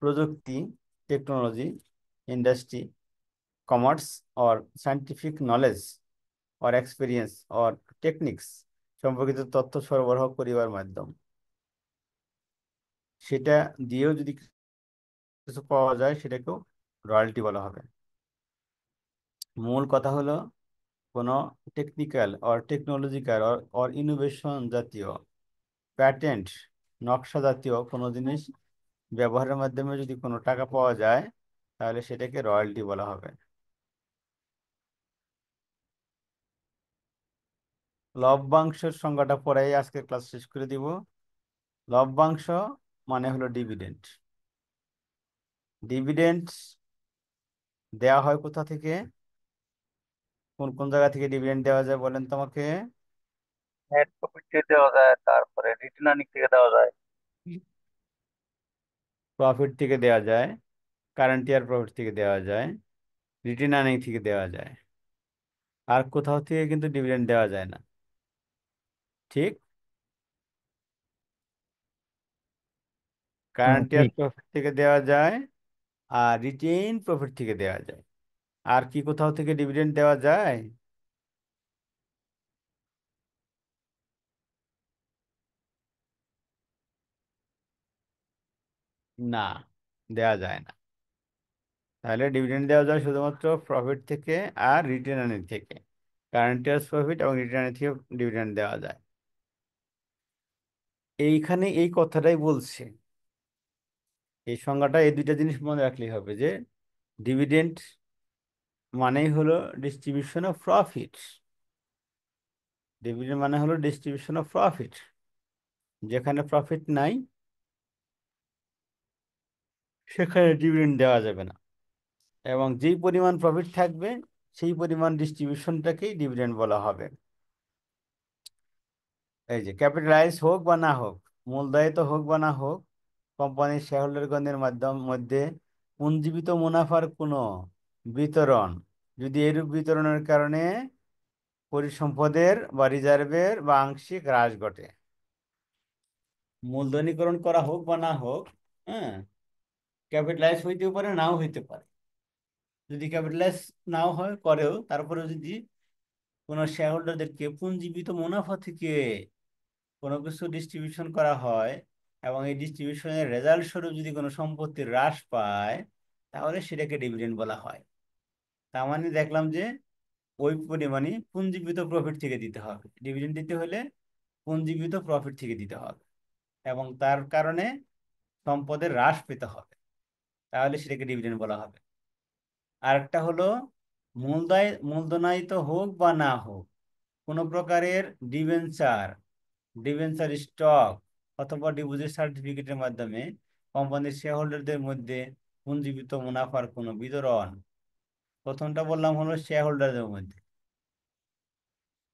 প্রযুক্তি, technology, industry, commerce or scientific knowledge or experience or techniques সম্পর্কিত তথ্য সরবরাহ করিবার মাধ্যম। সেটা দিয়েও যদি কিছু পাওয়া যায় সেটাকেও রয়্যালটি বলা হবে। মূল কথা হলো কোনো technical or technological or innovation জাতীয় প্যাটেন্ট নকশা জাতীয় কোনো জিনিস ব্যবহারের মাধ্যমে যদি কোনো টাকা পাওয়া যায় তাহলে সেটাকে রয়্যালটি বলা হবে। লভ্যাংশের সংজ্ঞাটা পরেই আজকে ক্লাস শেষ করে দিব। লভ্যাংশ মানে হলো ডিভিডেন্ড। ডিভিডেন্ড দেওয়া হয় কোথা থেকে, কোন কোন জায়গা থেকে ডিভিডেন্ড দেওয়া যায় বলেন তো আমাকে? নেট প্রফিট থেকে দেওয়া যায়, তারপরে রিটার্ন আর্নিং থেকে দেওয়া যায়। প্রফিট থেকে দেওয়া যায়, কারেন্ট ইয়ার প্রফিট থেকে দেওয়া যায়, রিটেন আর্নিং থেকে দেওয়া যায়, আর কোথাও থেকে কিন্তু ডিভিডেন্ড দেওয়া যায় না। ঠিক, হ্যাঁ কারেন্ট ইয়ার ঠিক। প্রফিট থেকে দেওয়া যায় আর রিটেইন প্রফিট থেকে দেওয়া যায়। আর কি কোথাও থেকে ডিভিডেন্ড দেওয়া যায়? না, দেওয়া যায় না। তাহলে ডিভিডেন্ড দেওয়া যায় শুধুমাত্র প্রফিট থেকে আর রিটেন আর্নিং থেকে। কারেন্ট ইয়ার্স প্রফিট এবং রিটেন আর্নিং থেকে ডিভিডেন্ড দেওয়া যায়। এইখানে এই কথাটাই বলছে, এই সংজ্ঞাটা, এই দুইটা জিনিস মনে রাখলেই হবে যে ডিভিডেন্ড মানেই হলো ডিস্ট্রিবিউশন অফ প্রফিট। ডিভিডেন্ড মানে হলো ডিস্ট্রিবিউশন অফ প্রফিট। যেখানে প্রফিট নাই সেখানে ডিভিডেন্ড দেওয়া যাবে না, এবং যেই পরিমাণ প্রফিট থাকবে সেই পরিমাণ ডিস্ট্রিবিউশনটাকেই ডিভিডেন্ড বলা হবে। এই যে ক্যাপিটালাইজ হোক বা না হোক, মূলধারিত হোক বা না হোক, কোম্পানির শেয়ারহোল্ডারগণের মধ্যে পুঞ্জীবিত মুনাফার কোনো বিতরণ যদি এরূপ বিতরণের কারণে পরিসম্পদের বা রিজার্ভের বা আংশিক হ্রাস ঘটে, মূলধনীকরণ করা হোক বা না হোক, হ্যাঁ, ক্যাপিটালাইজ হইতেও পারে নাও হইতে পারে। যদি ক্যাপিটালাইজ নাও হয় করেও, তারপরে যদি কোনো শেয়ার হোল্ডারদেরকে পুঞ্জীবিত মুনাফা থেকে কোনো কিছু ডিস্ট্রিবিউশন করা হয় এবং এই ডিস্ট্রিবিউশনের রেজাল্ট স্বরূপ যদি কোনো সম্পত্তি হ্রাস পায় তাহলে সেটাকে ডিভিডেন্ড বলা হয়। তার মানে দেখলাম যে ওই পরিমাণই পুঞ্জীবিত প্রফিট থেকে দিতে হবে। ডিভিডেন্ড দিতে হলে পুঞ্জীবিত প্রফিট থেকে দিতে হবে এবং তার কারণে সম্পদের হ্রাস পেতে হবে, তাহলে সেটাকে ডিভিডেন্ড বলা হবে। আরেকটা হলো মূলধনায়িত হোক বা না হোক, কোনো প্রকারের ডিবেঞ্চার, ডিবেঞ্চার স্টক অথবা ডিপোজিট সার্টিফিকেটের মাধ্যমে কোম্পানির শেয়ার হোল্ডারদের মধ্যে পুঞ্জীবিত মুনাফার কোনো বিতরণ। প্রথমটা বললাম হলো শেয়ার হোল্ডারদের মধ্যে,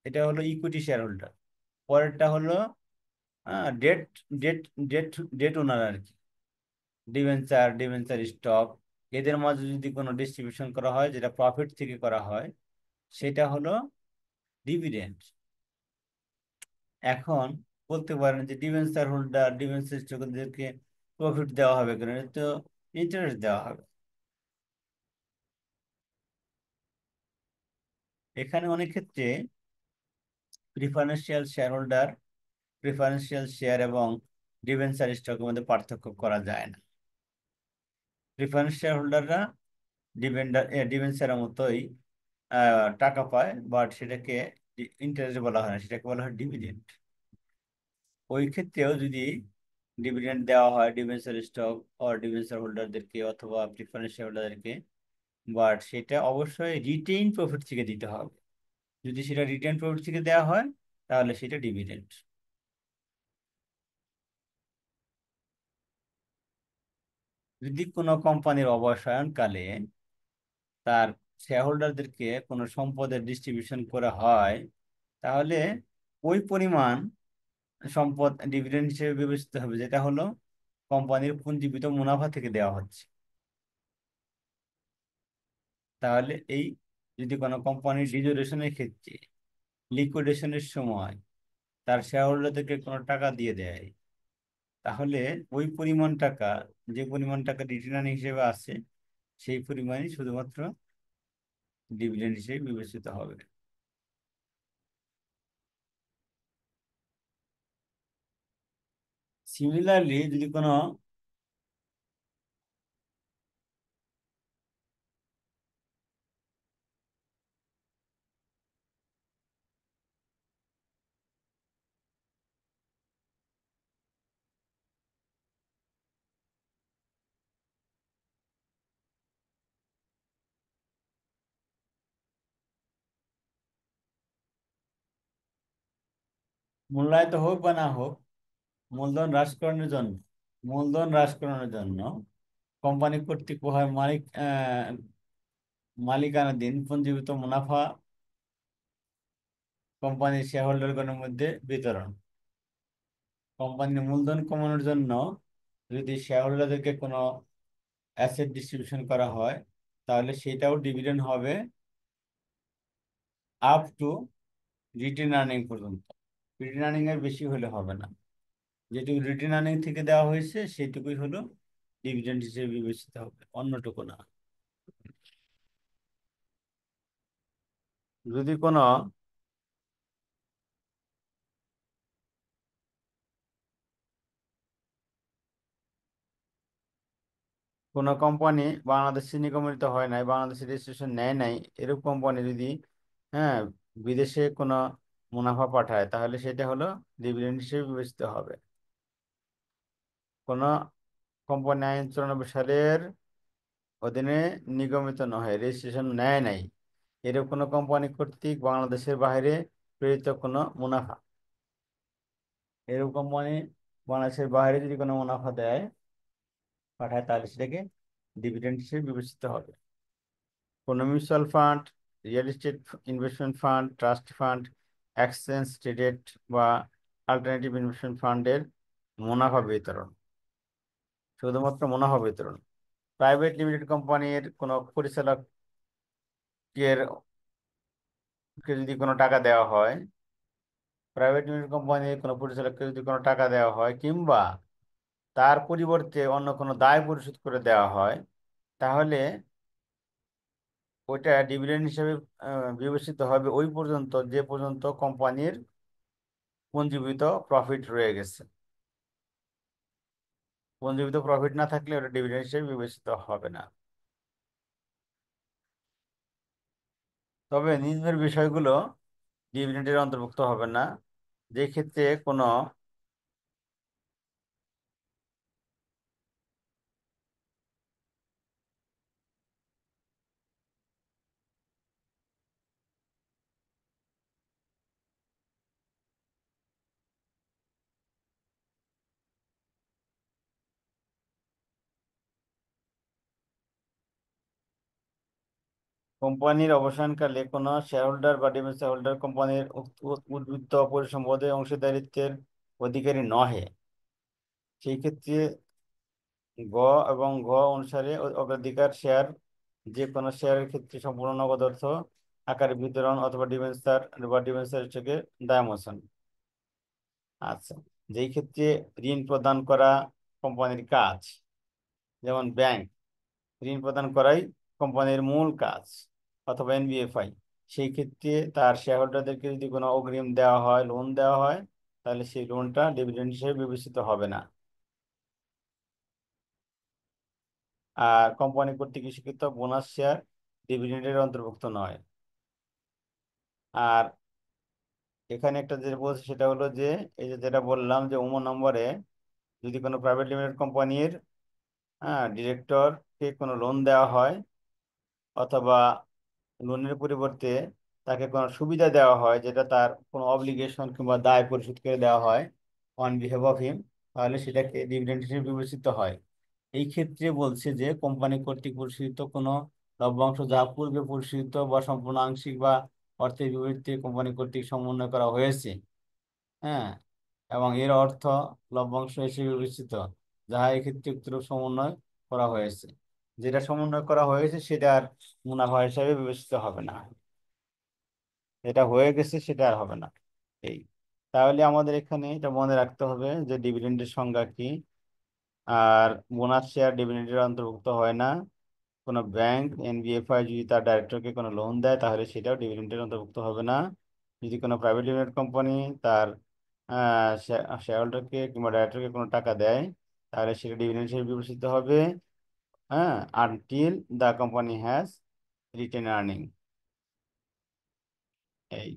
এটা হলো ইকুইটি শেয়ার হোল্ডার। পরেরটা হলো ডেট ডেট ডেট ডেট ওনার আর কি, ডিবেঞ্চার, ডিবেঞ্চার স্টক, এদের মাঝে যদি কোনো ডিস্ট্রিবিউশন করা হয় যেটা প্রফিট থেকে করা হয় সেটা হলো ডিভিডেন্ড। এখন বলতে পারেন যে ডিবেঞ্চার হোল্ডার, ডিবেঞ্চার স্টকদেরকে প্রফিট দেওয়া হবে কেন, এটা তো ইন্টারেস্ট দেওয়া হবে। এখানে অনেক ক্ষেত্রে preferential share holder, preferential share এবং ডিবেঞ্চার স্টকের মধ্যে পার্থক্য করা যায় না। প্রিফারেন্স শেয়ার হোল্ডাররা ডিবেঞ্চারের মতোই টাকা পায়, বাট সেটাকে ইন্টারেস্ট বলা হয় না, সেটাকে বলা হয় ডিভিডেন্ড। ওই ক্ষেত্রেও যদি ডিভিডেন্ড দেওয়া হয় ডিবেঞ্চার স্টক ও ডিবেঞ্চার হোল্ডারদেরকে অথবা প্রিফারেন্স শেয়ার হোল্ডারদেরকে, বাট সেটা অবশ্যই রিটেইন প্রফিট থেকে দিতে হবে। যদি সেটা রিটেইন প্রফিট থেকে দেওয়া হয় তাহলে সেটা ডিভিডেন্ড। যদি কোনো কোম্পানির অবসায়নকালে তার শেয়ার হোল্ডারদেরকে কোনো সম্পদের ডিস্ট্রিবিউশন করা হয় তাহলে ওই পরিমাণ সম্পদ ডিভিডেন্ড হিসেবে বিবেচিত হবে, যেটা হলো কোম্পানির পুঞ্জীবিত মুনাফা থেকে দেওয়া হচ্ছে। তাহলে এই যদি কোনো কোম্পানির ডিজোরেশনের ক্ষেত্রে লিকুইডেশনের সময় তার শেয়ার হোল্ডারদেরকে কোনো টাকা দিয়ে দেয়, তাহলে ওই পরিমাণ টাকা, যে পরিমাণ টাকা রিটার্ন হিসেবে আছে সেই পরিমাণই শুধুমাত্র ডিভিডেন্ড হিসেবে বিবেচিত হবে। সিমিলারলি যদি কোনো মূল্যায়িত হোক বা না হোক, মূলধন হ্রাসকরণের জন্য মূলধন হ্রাসকরণের জন্য কোম্পানি কর্তৃক উভয় মালিকানাধীন পুঞ্জীভূত মুনাফা কোম্পানির শেয়ারহোল্ডারগণের মধ্যে বিতরণ। কোম্পানির মূলধন কমানোর জন্য যদি শেয়ারহোল্ডারদেরকে কোনো অ্যাসেট ডিস্ট্রিবিউশন করা হয়, তাহলে সেটাও ডিভিডেন্ড হবে আপ টু রিটেন আর্নিং পর্যন্ত। রিটেন আর্নিং এর বেশি হলে হবে না। যেটুকু রিটেন আর্নিং থেকে দেওয়া হয়েছে সেটুকুই হলো ডিভিডেন্ড হিসেবে বিবেচিত হবে, অন্যটুকু না। যদি কোনো কোনো কোম্পানি বাংলাদেশে নিগমিত হয় নাই, বাংলাদেশে রেজিস্ট্রেশন নেয় নাই, এরকম কোম্পানি যদি হ্যাঁ বিদেশে কোনো মুনাফা পাঠায়, তাহলে সেটা হলো ডিভিডেন্ড হিসেবে বিবেচিত হবে। কোনো কোম্পানি আইন 94 সালের অধীনে নিগমিত নয়, রেজিস্ট্রেশন নেয় নাই, এরকম কোনো কোম্পানি কর্তৃক বাংলাদেশের বাইরে প্রেরিত কোনো মুনাফা, এরকম কোম্পানি বাংলাদেশের বাইরে যদি কোনো মুনাফা দেয় পাঠায়, তাহলে সেটাকে ডিভিডেন্ড হিসেবে বিবেচিত হবে। কোনো mutual fund, real estate investment fund, trust fund, exchange traded বা অল্টারনেটিভ ইনভেস্টমেন্ট ফান্ডের মুনাফা বিতরণ, শুধুমাত্র মুনাফা বিতরণ। প্রাইভেট লিমিটেড কোম্পানির কোনো পরিচালকের কে যদি কোনো টাকা দেওয়া হয়, প্রাইভেট লিমিটেড কোম্পানির কোনো পরিচালককে যদি কোনো টাকা দেওয়া হয়, কিংবা তার পরিবর্তে অন্য কোনো দায় পরিশোধ করে দেওয়া হয়, তাহলে ওইটা ডিভিডেন্ড হিসেবে বিবেচিত হবে ওই পর্যন্ত যে পর্যন্ত কোম্পানির পুঞ্জীভূত প্রফিট রয়ে গেছে। পুঞ্জীভূত প্রফিট না থাকলে ওটা ডিভিডেন্ড হিসেবে বিবেচিত হবে না। তবে নিম্নের বিষয়গুলো ডিভিডেন্ডের অন্তর্ভুক্ত হবে না, যে ক্ষেত্রে কোনো কোম্পানির অবসানকালে কোনো শেয়ারহোল্ডার বা ডিবেঞ্চার হোল্ডার কোম্পানির উদ্বৃত্ত পরিসম্পদে অংশীদারিত্বের অধিকারী নহে, সেই ক্ষেত্রে গ এবং ঘ অনুসারে অগ্রাধিকার শেয়ার যে কোনো শেয়ারের ক্ষেত্রে সম্পূর্ণ নগদ অর্থ আকারে বিতরণ অথবা ডিবেঞ্চার বা ডিবেঞ্চার থেকে দায়মোচন। আচ্ছা, যেই ক্ষেত্রে ঋণ প্রদান করা কোম্পানির কাজ, যেমন ব্যাংক, ঋণ প্রদান করাই কোম্পানির মূল কাজ, অথবা এনবিএফআই, সেই ক্ষেত্রে তার শেয়ার হোল্ডারদেরকে যদি কোনো অগ্রিম দেওয়া হয়, লোন দেওয়া হয়, তাহলে সেই লোনটা ডিভিডেন্ড হিসেবে বিবেচিত হবে না। আর কোম্পানি কর্তৃক ইস্যুকৃত বোনাস শেয়ার ডিভিডেন্ডের অন্তর্ভুক্ত নয়। আর এখানে একটা যে বলছে সেটা হলো যে, এই যে যেটা বললাম যে নম্বরে যদি কোনো প্রাইভেট লিমিটেড কোম্পানির ডিরেক্টরকে কোনো লোন দেওয়া হয়, অথবা লোনের পরিবর্তে তাকে কোনো সুবিধা দেওয়া হয়, যেটা তার কোনো অব্লিগেশন কিংবা দায় পরিশোধ করে দেওয়া হয় অন বিহেভ অফ হিম, তাহলে সেটাকে ডিভিডেন্ড হিসেবে বিবেচিত হয়। এই ক্ষেত্রে বলছে যে কোম্পানি কর্তৃক পরিশোধিত কোনো লভ্যাংশ যা পূর্বে পরিশোধিত বা সম্পূর্ণ আংশিক বা অর্থের বিপরীতে কোম্পানি কর্তৃক সমন্বয় করা হয়েছে, হ্যাঁ, এবং এর অর্থ লভ্যাংশ হিসেবে বিবেচিত, যাহা এক্ষেত্রে উক্তরূপ সমন্বয় করা হয়েছে। যেটা সমন্বয় করা হয়েছে সেটা আর মুনাফা হিসাবে বিবেচিত হবে না, এটা হয়ে গেছে সেটা আর হবে না। এই, তাহলে আমাদের এখানে এটা মনে রাখতে হবে যে ডিভিডেন্ডের সংজ্ঞা কি। আর বোনাস শেয়ার ডিভিডেন্ডের অন্তর্ভুক্ত হয় না। কোনো ব্যাংক, এনবিএফআই যদি তার ডাইরেক্টরকে কোনো লোন দেয়, তাহলে সেটাও ডিভিডেন্ডের অন্তর্ভুক্ত হবে না। যদি কোনো প্রাইভেট লিমিটেড কোম্পানি তার শেয়ার হোল্ডারকে কিংবা ডাইরেক্টরকে কোনো টাকা দেয়, তাহলে সেটা ডিভিডেন্ড হিসেবে বিবেচিত হবে, হ্যাঁ, until the company has written earning. এই,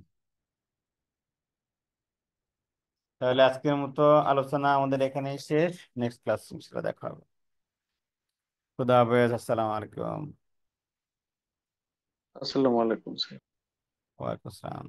তাহলে আজকের মতো আলোচনা আমাদের এখানেই শেষ। নেক্সট ক্লাস দেখা হবে। খুদা হাফেজ, আসসালামু আলাইকুম। আসসালামু আলাইকুম স্যার। ওয়ালাইকুম আসসালাম।